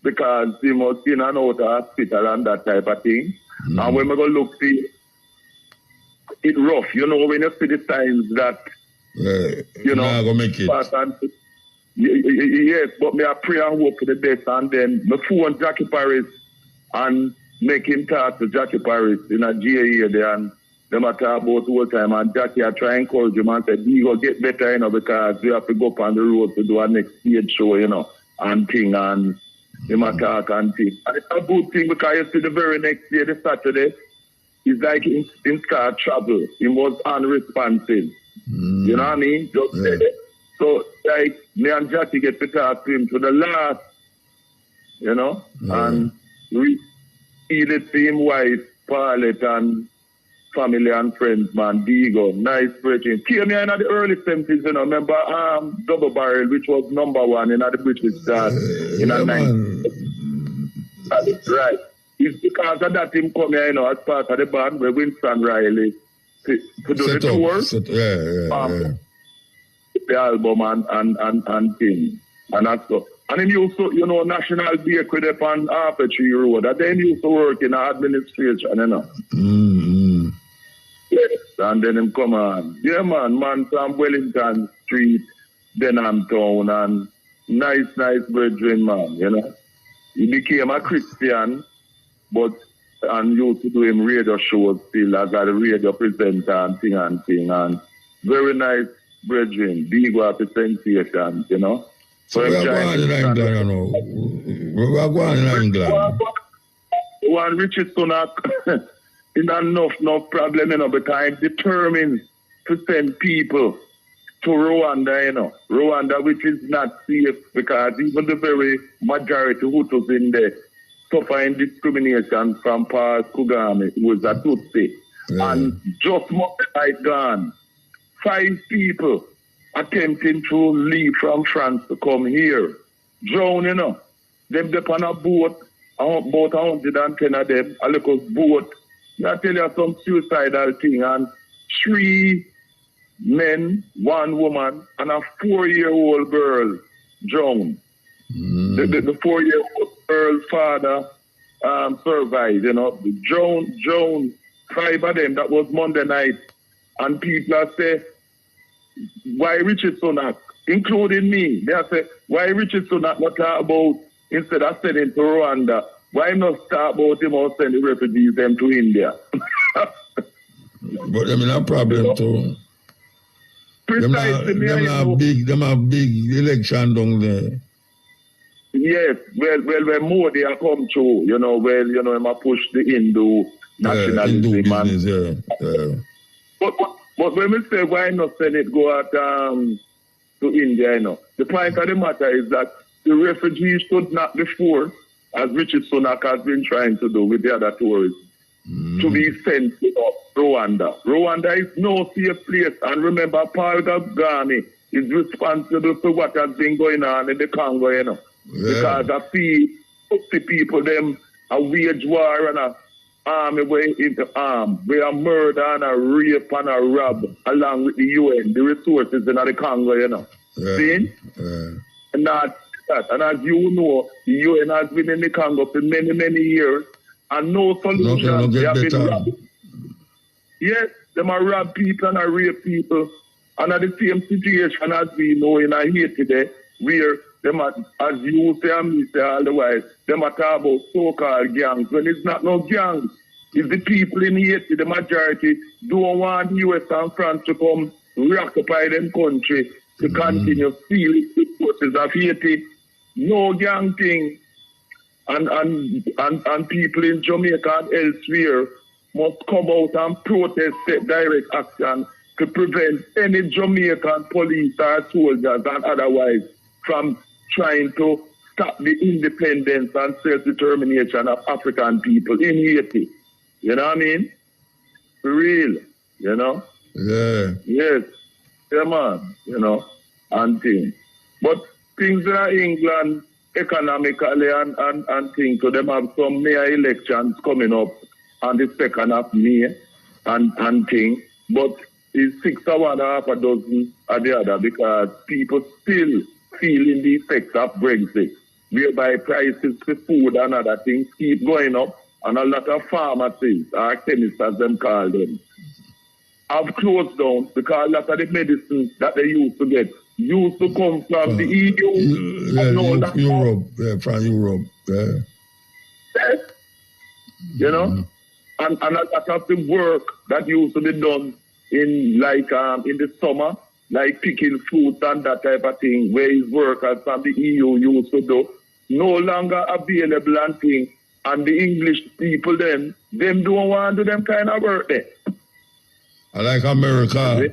because he was in and out of hospital and that type of thing. And when we go look see it rough, you know, when you see the signs that you know, go make it. Yes, but me I pray and hope for the best, and then me phone Jackie Paris and make him talk to Jackie Paris in a GA there, and them a talk about all the time, and Jackie I try and encourage him and say, you go get better, you know, because we have to go up on the road to do our next stage show, you know, and thing, and him a talk and thing. And it's a good thing because you see the very next day, the Saturday, it's like in start travel. He was unresponsive. You know what I mean? Just so like me and Jackie get to talk to him to the last, you know, and we see the same wife, Paulette, and family and friends, man, Diego, nice preaching. Came here in the early 70s, you know, remember Double Barrel, which was #1 in the British chart in the 90s. Right. It's because of that him come here, you know, as part of the band where Winston Riley to do the tour. The album and thing. And that's so. And then he also, you know, National Bakery up on Harper Tree Road. And then he used to work in administration, you know. Yes. And then him come on. Yeah, man from Wellington Street, Denham Town, and nice brethren, man, you know. he became a Christian, but and used to do him radio shows still as a radio presenter and thing. And very nice brethren, big representation, you know. So we are going in England, you know. We are going in England. One Richard Sunak, enough problem, you know, because I'm determined to send people to Rwanda, you know. Rwanda, which is not safe because even the very majority Hutus in there suffering discrimination from Paul Kagame, who was a Tutsi. Yeah. And just more like gone, 5 people attempting to leave from France to come here. Drown, you know. Them on a boat, about 110 of them, a little boat. I tell you some suicidal thing, and 3 men, 1 woman, and a 4-year-old girl drowned. The 4-year-old girl's father survived, you know. Drowned 5 of them. That was Monday night. And people are saying, why Richard Sunak, including me, they are saying, why Richard Sunak not talk about, instead of sending to Rwanda, why not talk about him or send the refugees them to India? But I mean, a problem too. Precisely. Them have big election down there. Yes, well, when Modi a come through, you know, him a push the Hindu nationalism. Hindu business, yeah. But when we say why not send it go out to India, you know, the point of the matter is that the refugees should not be forced, as Richard Sunak has been trying to do with the other tourists, to be sent to Rwanda. Rwanda is no safe place. And remember, Paul Kagame is responsible for what has been going on in the Congo, you know. Yeah. Because I see 50 people, them a wage war and a army way into arm. We are murder and a rape and a rob along with the UN, the resources in the Congo, you know. Yeah. See? Yeah. And that. And as you know, the UN has been in the Congo for many, many years and no solution. They have been robbing. Yes, they are rob people and rape people. And at the same situation as we know in Haiti today, where them are, as you say and me say otherwise, them are talk about so-called gangs. When it's not no gangs, it's the people in Haiti, the majority, don't want the US and France to come occupy them country to continue stealing the resources of Haiti. No gang thing. And people in Jamaica and elsewhere must come out and protest, take direct action to prevent any Jamaican police or soldiers and otherwise from trying to stop the independence and self-determination of African people in Haiti. You know what I mean? For real, you know? Yeah. Yes. Yeah, man, you know, and things. But things in England, economically and things, so them have some mayor elections coming up on the 2nd of May and things. But it's 6 or 1.5 dozen of the other because people still feeling the effects of Brexit, whereby prices for food and other things keep going up, and a lot of pharmacies, or chemists as them call them, have closed down because a lot of the medicines that they used to get used to come from the EU. Europe, from Europe. Yeah. Yes. You know? And a lot of the work that used to be done in the summer, like picking fruits and that type of thing, where his workers from the EU used to do, no longer available and thing. And the English people them don't want to do them kind of work there. I like America.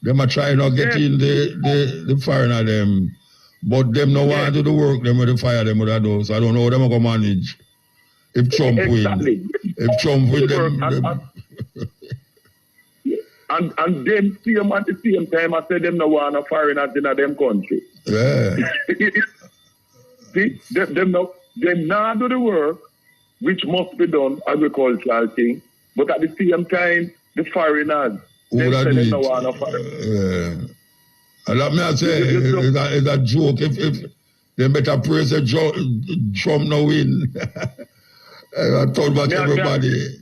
Them are trying to get in the foreigner them, but them no want to do the work them with the fire them with those. I don't know how them going to manage. If Trump win. If Trump win them. And them see them at the same time, I say them no want no foreigners in them country. Yeah. See, them not do the work, which must be done, agricultural thing, but at the same time, the foreigners, them say them no want no foreigners. And let me say, it's a joke. If they better praise the Trump no win. I told about everybody.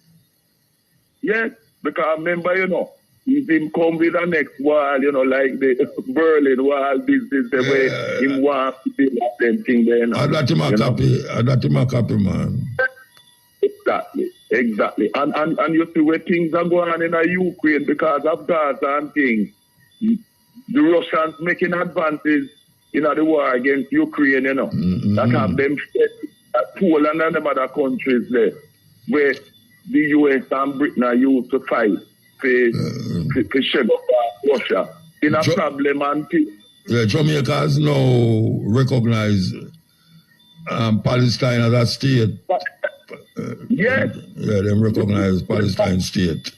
Yes, because remember, you know, if him come with the next wall, you know, like the Berlin wall business, the way him want to do that thing there. You know, I got him a copy, man. Exactly. And you see where things are going on in Ukraine because of Gaza and things. The Russians making advances in the war against Ukraine, you know. That have them Poland and them other countries there where the US and Britain are used to fight to shut up Russia. In a problem and things. Yeah, Jamaica has now recognized Palestine as a state. Yes. Yeah, they recognize Palestine state.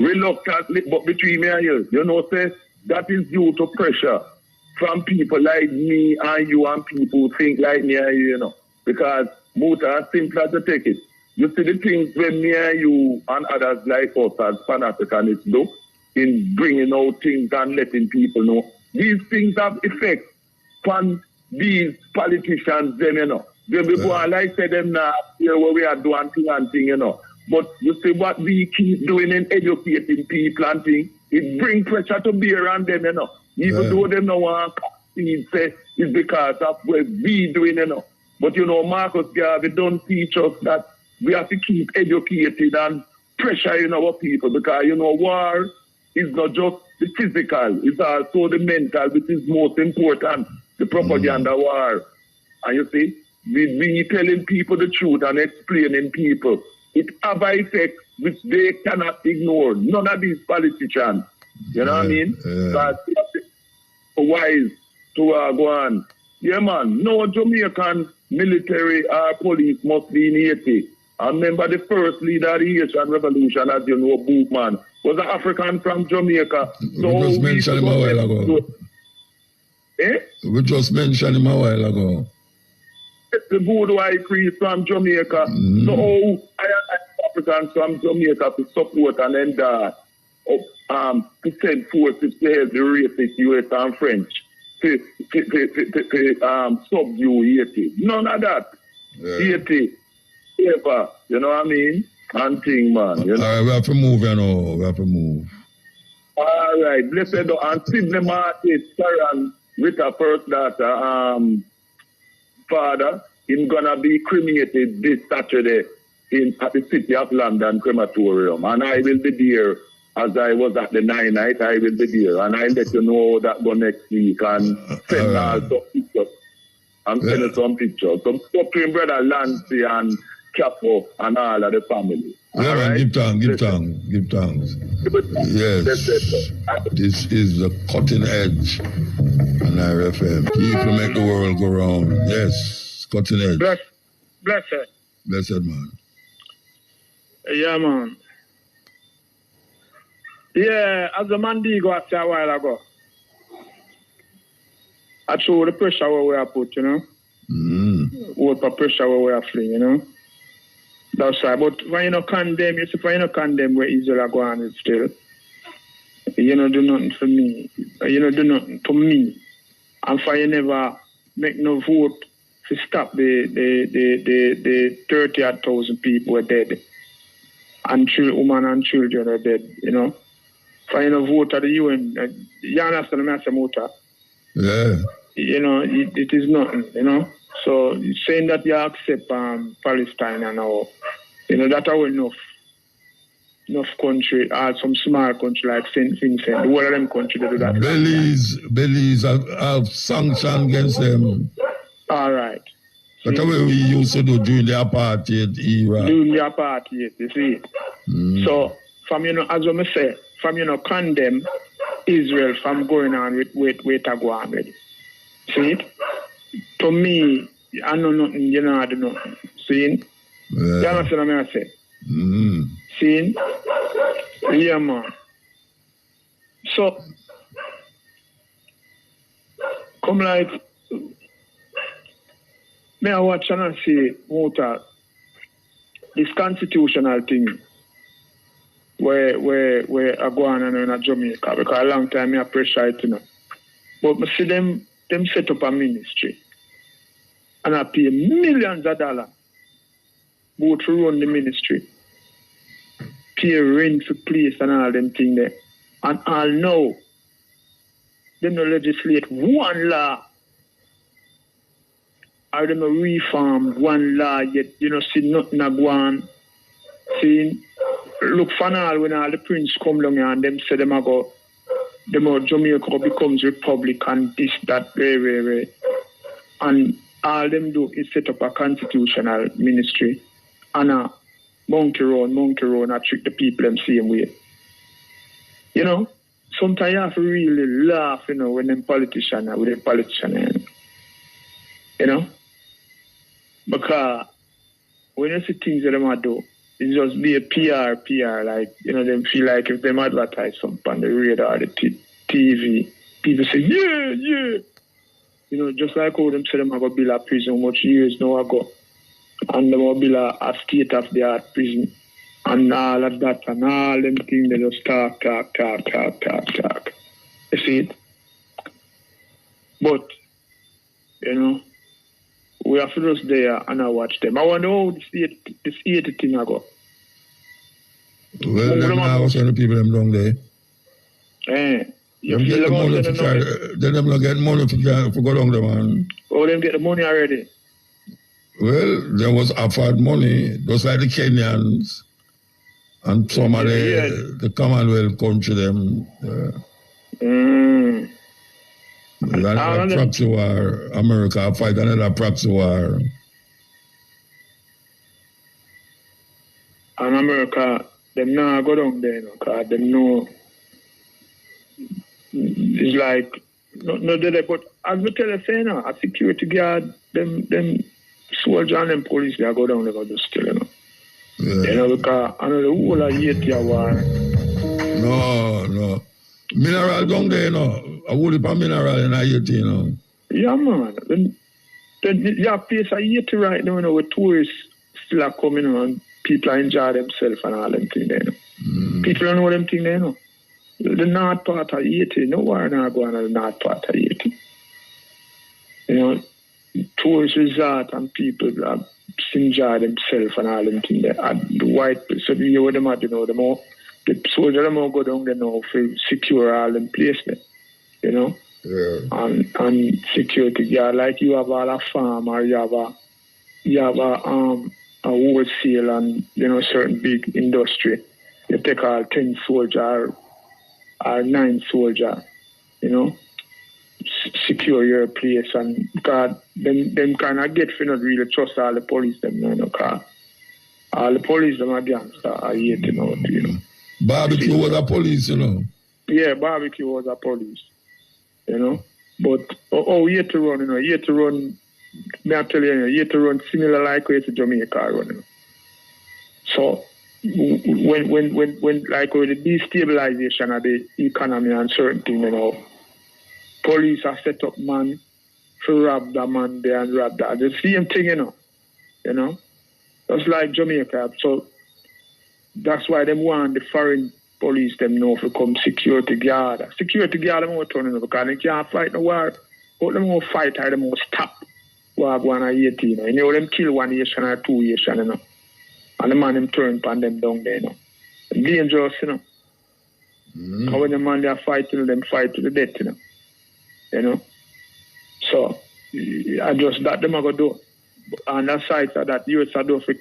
Reluctantly, but between me and you know, say, that is due to pressure from people like me and you and people who think like me and you know. Because muta is simpler to take it. You see the things when me and you and others like us as Pan-Africanists do in bringing out things and letting people know. These things have effect on these politicians, them, you know. They be going like say them now, here where we are doing thing, you know. But you see what we keep doing in educating people and things, it brings pressure to bear on them, you know. Even though they don't want to say it's because of what we doing, you know. But you know, Marcus Garvey don't teach us that we have to keep educated and pressure in our people because, you know, war is not just the physical, it's also the mental, which is most important, the propaganda war. And you see, we telling people the truth and explaining people. It have an effect which they cannot ignore. None of these politicians. You know what I mean? Because wise to go on. Yeah, man. No Jamaican military or police must be in Haiti. I remember the first leader of the Haitian Revolution, as you know, Bookman, was an African from Jamaica. So we just mentioned him a while ago. We just mentioned him a while ago. The voodoo high priest from Jamaica. So I Africans from Jamaica to support and then to send forces to help the racist US and French to subdue Haiti. None of that. Haiti, ever, you know what I mean? And thing, man. You know? All right, we have to move, you know. We have to move. All right, blessed and Sidney Martis, Sharon, with her first daughter, father, he's gonna be cremated this Saturday at the City of London crematorium, and I will be there as I was at the 9 night. I will be there, and I'll let you know that go next week and send some pictures. I'm sending some pictures. Some stuff to him, brother Lancy and Capo and all of the family. Yeah, man, give thanks. Yes, this is the cutting edge on RFM. People make the world go round. Yes, cutting edge. Blessed, man. Yeah, man. Yeah, as the Mandigo after a while ago, I show the pressure where we are put, you know. What for pressure where we are fling, you know. That's right. But when you don't condemn, you see, when you don't condemn where Israel are going is still, you know, do nothing for me. You know, do nothing to me. And for you never make no vote to stop the 30,000 people are dead. And women and children are dead, you know. For you know, vote at the UN, you understand me, muta? Yeah. You know, it is nothing, you know. So saying that you accept Palestine and all, you know, that are enough country, or some small country like St. Vincent, the whole of them country that do that. Belize have sanctions against them. All right. That's the way we used to do during the apartheid era. During the apartheid, you see. So, from, you know, as I say, from, you know, condemn Israel from going on with Taguan with. See it? To me, I know nothing, you know, I don't know. See? You understand what I say? See? Yeah, man. So, come like, may I watch and I see, muta, this constitutional thing where I go on and in Jamaica, because a long time I pressure it, you know. But I see them set up a ministry. And I pay millions of dollars both to run the ministry. pay rent for place and all them things there. And all now, them no legislate one law. Or them no reform one law yet, see nothing a go on. See, look for now when all the prince come along and them say them go, Jamaica becomes republic and this, that, very. And all them do is set up a constitutional ministry and a monkey run, and trick the people them same way. Sometimes you have to really laugh, when them politicians are with them politicians. Because when you see things that them do, it's just be a PR, like, them feel like if them advertise something on the radio or the TV, people say, yeah. Just like how them say them have a bill of prison much years now ago. And them have a bill of state-of-the-art prison. And all of that, and all them things, they just talk. You see it? But, we have to just there and I watch them. I want to know how this 80 thing I go. Well, them now what's the people them down there? You them feel get the about money them to try, them not get money for go down there, man. Oh, them get the money already? Well, there was offered money, just like the Kenyans and some of the Commonwealth country them. Another proxy war, America fight another proxy war. And America, them now go down there, because them know it's like no there, but as we tell you now, a security guard, them soldiers and them police, they go down there go just kill, Yeah. Because I know the whole of 80 war. No. Mineral down there, a whole heap of mineral in Haiti, Yeah, man. Then place of Haiti right now, where tourists still are coming, and people are enjoying themselves and all them things there. People don't know them things there, The north part of Haiti, nowhere not going to the north part of Haiti. Tourist resort and people enjoy themselves and all them things there. And the white people, so you know them at, the soldiers them all go down there now for secure all them place there. Yeah. And security guard, like you have all a farm or you have a wholesale and certain big industry. You take all 10 soldiers or 9 soldiers, secure your place, and because them kind of get for not really trust all the police them, because all the police them are gangsters are hating out, Barbecue was a police, Yeah, barbecue was a police, But you have to run, you have to run. May I tell you have to run similar like way to Jamaica run. So when like with the destabilization of the economy and certain things, police are set up man to rob that man there and rob that. The same thing, Just like Jamaica. So that's why them want the foreign police them know to come security guard. Security guard them will turn because they can't fight the war. But them will fight or them will stop war going on 18. Them kill 1 Haitian or 2 Haitian, And the man them turn upon them down there, Dangerous, Because when the man they are fighting, them fight to the death, So I just that them are going to do. And that side of that US are do for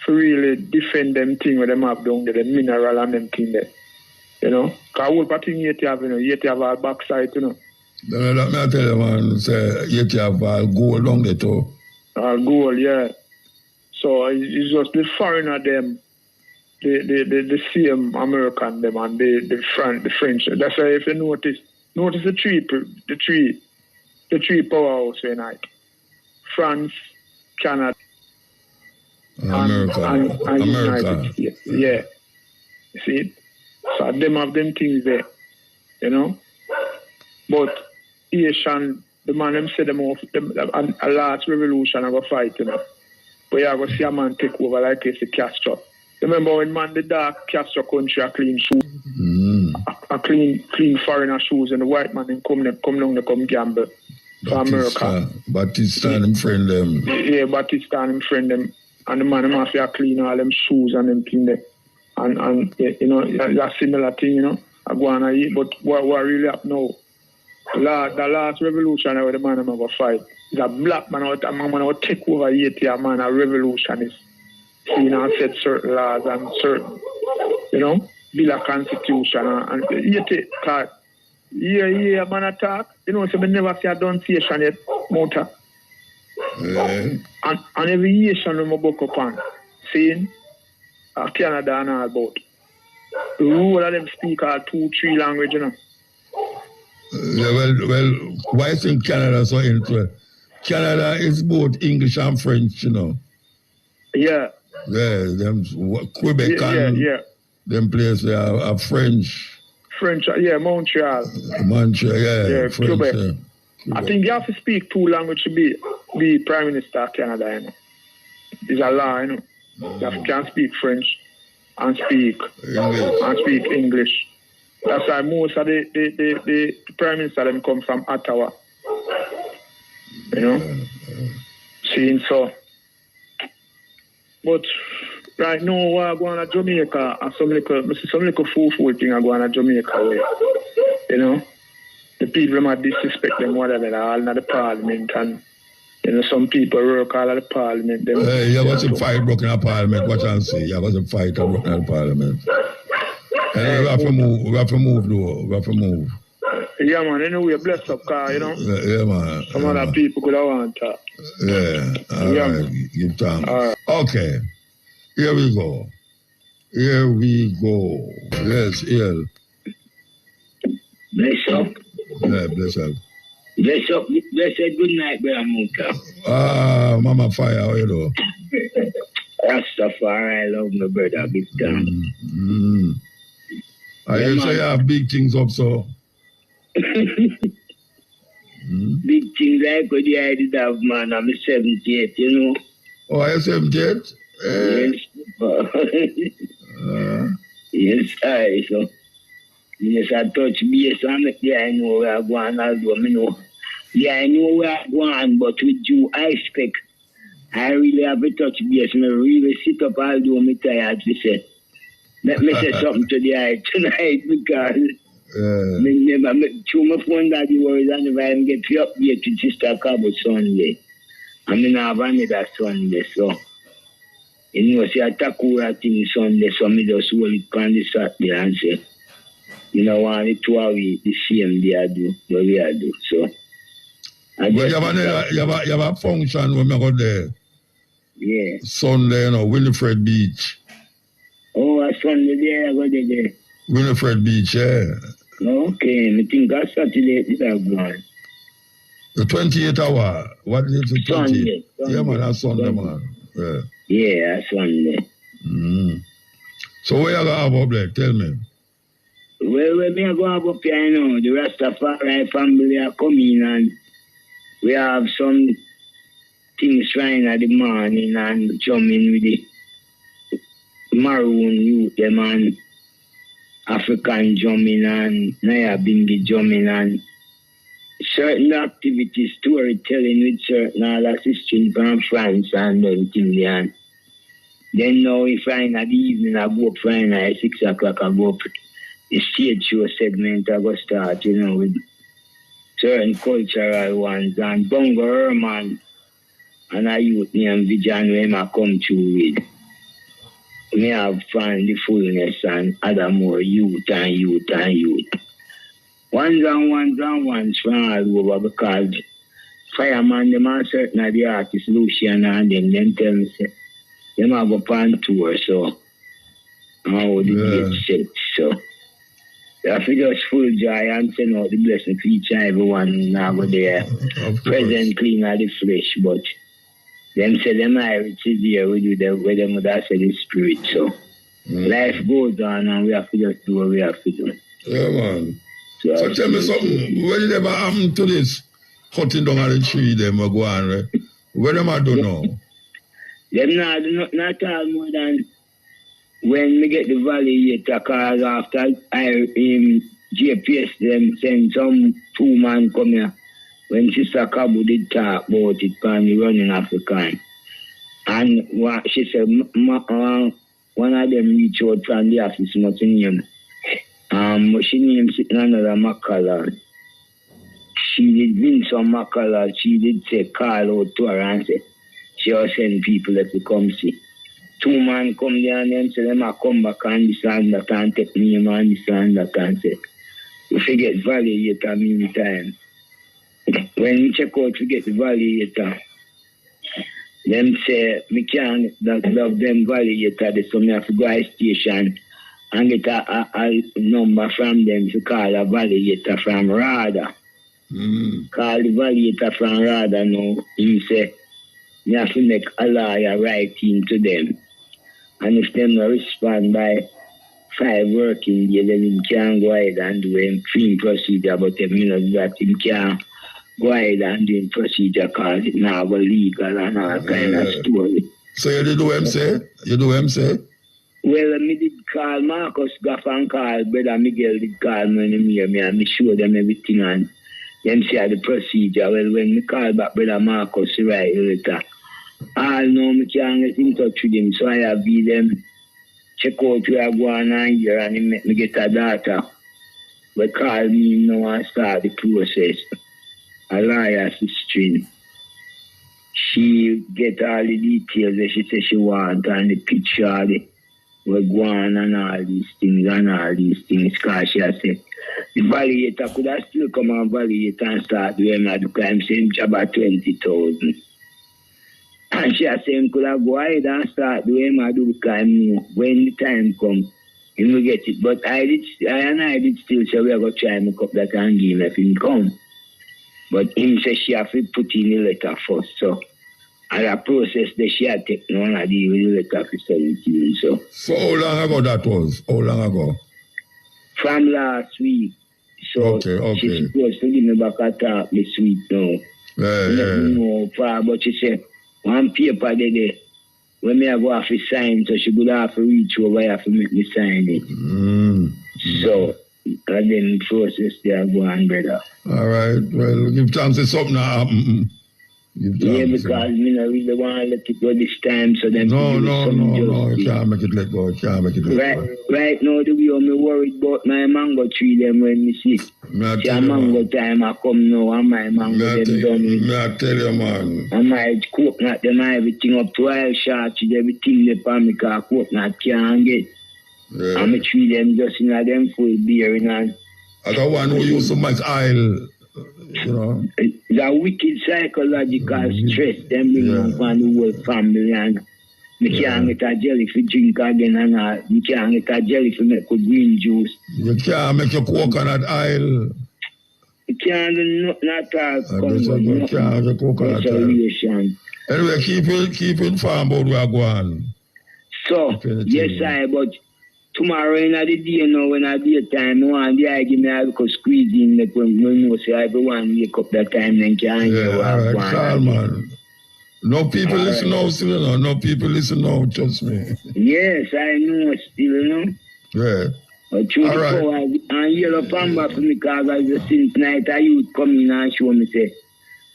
really defend them thing where them have down there, the mineral and them thing there. Because whole thing Haiti have, Haiti have our backside, Let me tell you, man, say Haiti have gold down there too. Gold, yeah. So it's just the foreigner them, the same American them and the French. That's why if you notice the three powerhouse unite. France, Canada, America. and United States. Yeah. You see it? So them have them things there. But Asian, the man them said them off a last revolution of a fight, But you are going to see a man take over like it's a Castro. Remember when man the dark Castro country a clean shoes, a clean foreigner shoes, and the white man come down to come gamble for America. Batista and him friend them. Yeah, Batista and him friend them. And the man must have clean all them shoes and them thing there. And you know, that's similar thing, you know. I go on eat, but what really up now? The last revolution where the man I'm going to fight is a black man out, a man will take over Haiti, a man, a revolutionist. You know, set certain laws and certain, you know, build a constitution and Haiti, yeah, man attack. You know, so we never see a denunciation yet, muta. And every nation we book upon, seeing Canada and all about. The whole of them speak 2-3 languages, you know. Well, why is in Canada so into it? Canada is both English and French, you know. Yeah. Yeah, them Quebec and them places are French. French, yeah, Montreal. Montreal, yeah, French, Quebec. Yeah. I think you have to speak 2 languages to be Prime Minister of Canada, you know. It's a law, you know. You can speak French and speak English. That's why most of the Prime Minister them come from Ottawa. You know? Seeing so. But right now, we're going to Jamaica and some little fool thing are going to Jamaica way. You know? The people might disrespect them, whatever, they're all in the parliament, and you know, some people work all at the parliament. You got some fight broken in parliament, what I'm saying. You got some fight broken in parliament. And we have to move, we have to move. Yeah, man, anyway, bless up, car, you know? Yeah, man. Some other people could have want to. Yeah, all right, give thanks. Okay, here we go. Yes, here. Bless up. Yeah, bless up. Bless up. Blessed good night, brother Muta. Mama Fire, how you do? Rastafari, I love my brother, big time. I hear say you have big things up, so. Big things like what I did have, man. I'm 78, you know. Oh, are you 78? Yes. Yes, so. Yes, I touch base on it. Yeah, I know where I'm going. I know. Yeah, I know where I'm going, but with you, I expect. I really have a touch base. And I really sit up all do me tired to say. Let me say something to the eye tonight because through my phone that you worries and if I get you update to Sister Cabo Sunday. I mean, I have another Sunday, so. You know, see, I Takura thing Sunday, so I just hold it on the Saturday and say, you know, want it 2 weeks, the same day I do, what we do, so. Well, you have a function when we go there. Yeah. Sunday, you know, Winifred Beach. Oh, a Sunday there, I go there. Winifred Beach, yeah. Okay, I think that's Saturday, it has gone. The 28 hour. What is the 28? Sunday. Yeah, man, that's Sunday, man. Yeah. Yeah, that's Sunday. So where you going up there? Tell me. Well, we are going up here, you know, the Rastafari family are coming and we have some things flying at the morning and jumping with the maroon youth, them and African jumping and Naya Bingi jumping and certain activities, storytelling with certain other sisters from France and everything there. And then now we find at the evening, I go up Friday at 6 o'clock, I go up the stage show segment, I go start, you know, with certain cultural ones and Bongo Herman and a youth named Vijan when I come through with. Me have found the fullness and other more youth and youth and youth. Ones and ones from all over because Fireman, them are certain of the artists, Lucian and them tell me, say, them have a pan tour, so how the get set, so. I feel just full joy and send out the blessing for each and everyone over there. Present clean of the flesh, but them say them Irish is here with you, where them would have said the spirit, so. Life goes on and we have to just do what we have to do. Yeah, man. So tell me something, what did ever happen to this cutting down of the tree them or go on, right? Where them I don't know? Them not all more than when we get the valley yet, because after GPS them send some 2 man come here. When Sister Cabo did talk about it, pan the running African. And she said, one of them reach out from the office, nothing name. She named sitting another Macala. She did win some Macala. She did say, call out to her and say, she was sending people that to come see. 2 man come there and them say, them come back and this and that and take me and this and that and say, we forget validator meantime. When we check out, we get the validator. Them say, me can't love them validator, so me have to go to the station and get a number from them to call a validator from Rada. Call the validator from Rada now. He say, me have to make a lawyer writing to them. And if them not respond by 5 working days, then him can go ahead and do a free procedure, but if me not do that, him can go ahead and do procedure because it now go legal and all kind of story. So you did do him say? You do him say? Well, me did call Marcus Gaff and call Brother Miguel did call me and me show them everything and them say the procedure. Well, when me call back Brother Marcus, he write later. All know me can't get in touch with him, so I have be them check out where I go on here and he make me get a data. But call me now and start the process. A lawyer sister. She get all the details that she says she want and the picture we go on and all these things because she has said the validator could have still come and validate and start doing at the crime same job about 20,000. And she has said him could have go ahead and start doing and do the crime when the time comes. He will get it. But I did still say we are going to try and make up that and give him if he come. But him says she have to put in the letter first. So, and the process that she had taken on, I deal with the letter for 17. So how long ago that was? How long ago? From last week. So, she's supposed to give me back a talk this week now. But she said, one paper there, when me go have to sign, so she would have to reach over here to make me sign it. So, and then process there go on, brother. All right. Well, give thanks to something now. Yeah, because me not really want to let it go this time, so then No, you can't make it let go. Right now, the way I'm worried about my mango tree them when me see. Mango time I come now, and my mango them done. I tell you, man. And my coconut them everything up to oil short, everything they pan me because coconut can't get. Yeah. And me tree them just in a them full beer in and I got one who use so much oil. You know, the wicked psychological stress them bring on the whole family and me can't get a jelly for drink again and you can't get a jelly for make green juice. You can't make your coconut oil. You can't do nothing at all. You can't make coconut oil. Anyway, keep informed about where I go on. So, yes, but tomorrow in the day now, when I be time, one day I give me a little squeeze in the when you say everyone wake up that time then can hear what I'm going man. No people listen now, still, you know. No people listen now, trust me. Yes, I know still, you know. Yeah. But through the power and yellow pamba for me because I just since night I youth come in and show me say,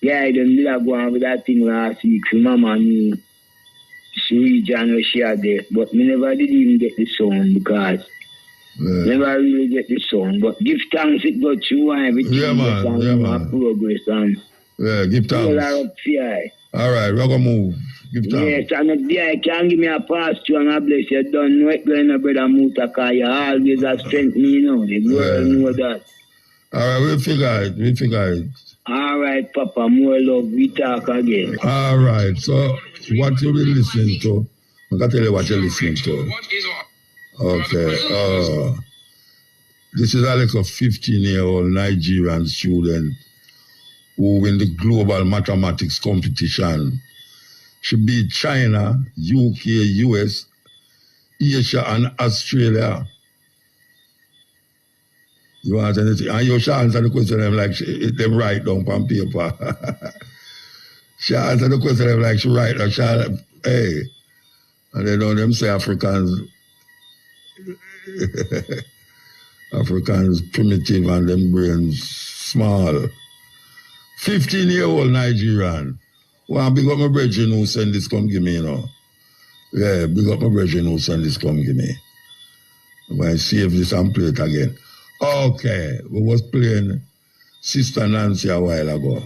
yeah, I done did go on with that thing last week for mama knew. Region where she had there, but me never did even get the song because never really get the song. But give thanks it got you and everything. Yeah, man. Progress and give thanks. All right, we're gonna move. Give thanks. Yes, and if I can give me a pass to and I bless you, don't know it going to brother muta because you always have strength me, you know. The world know that. All right, we'll figure it. All right, Papa, more love, we talk again. All right, so what you been listening to? I'm going to tell you what you're listening to. Okay, this is like a 15-year-old Nigerian student who win the global mathematics competition. She beat China, UK, US, Asia, and Australia. You want anything? And you should answer the question them like them write down on paper. She answer the question them like she write down. Hey. And they know them say Africans primitive and them brains small. 15-year-old Nigerian Well, big up my brethren who send this come give me, you know. Yeah, big up my brethren who send this come give me. I'm going to save this and play it again. Okay, we was playing Sister Nancy a while ago.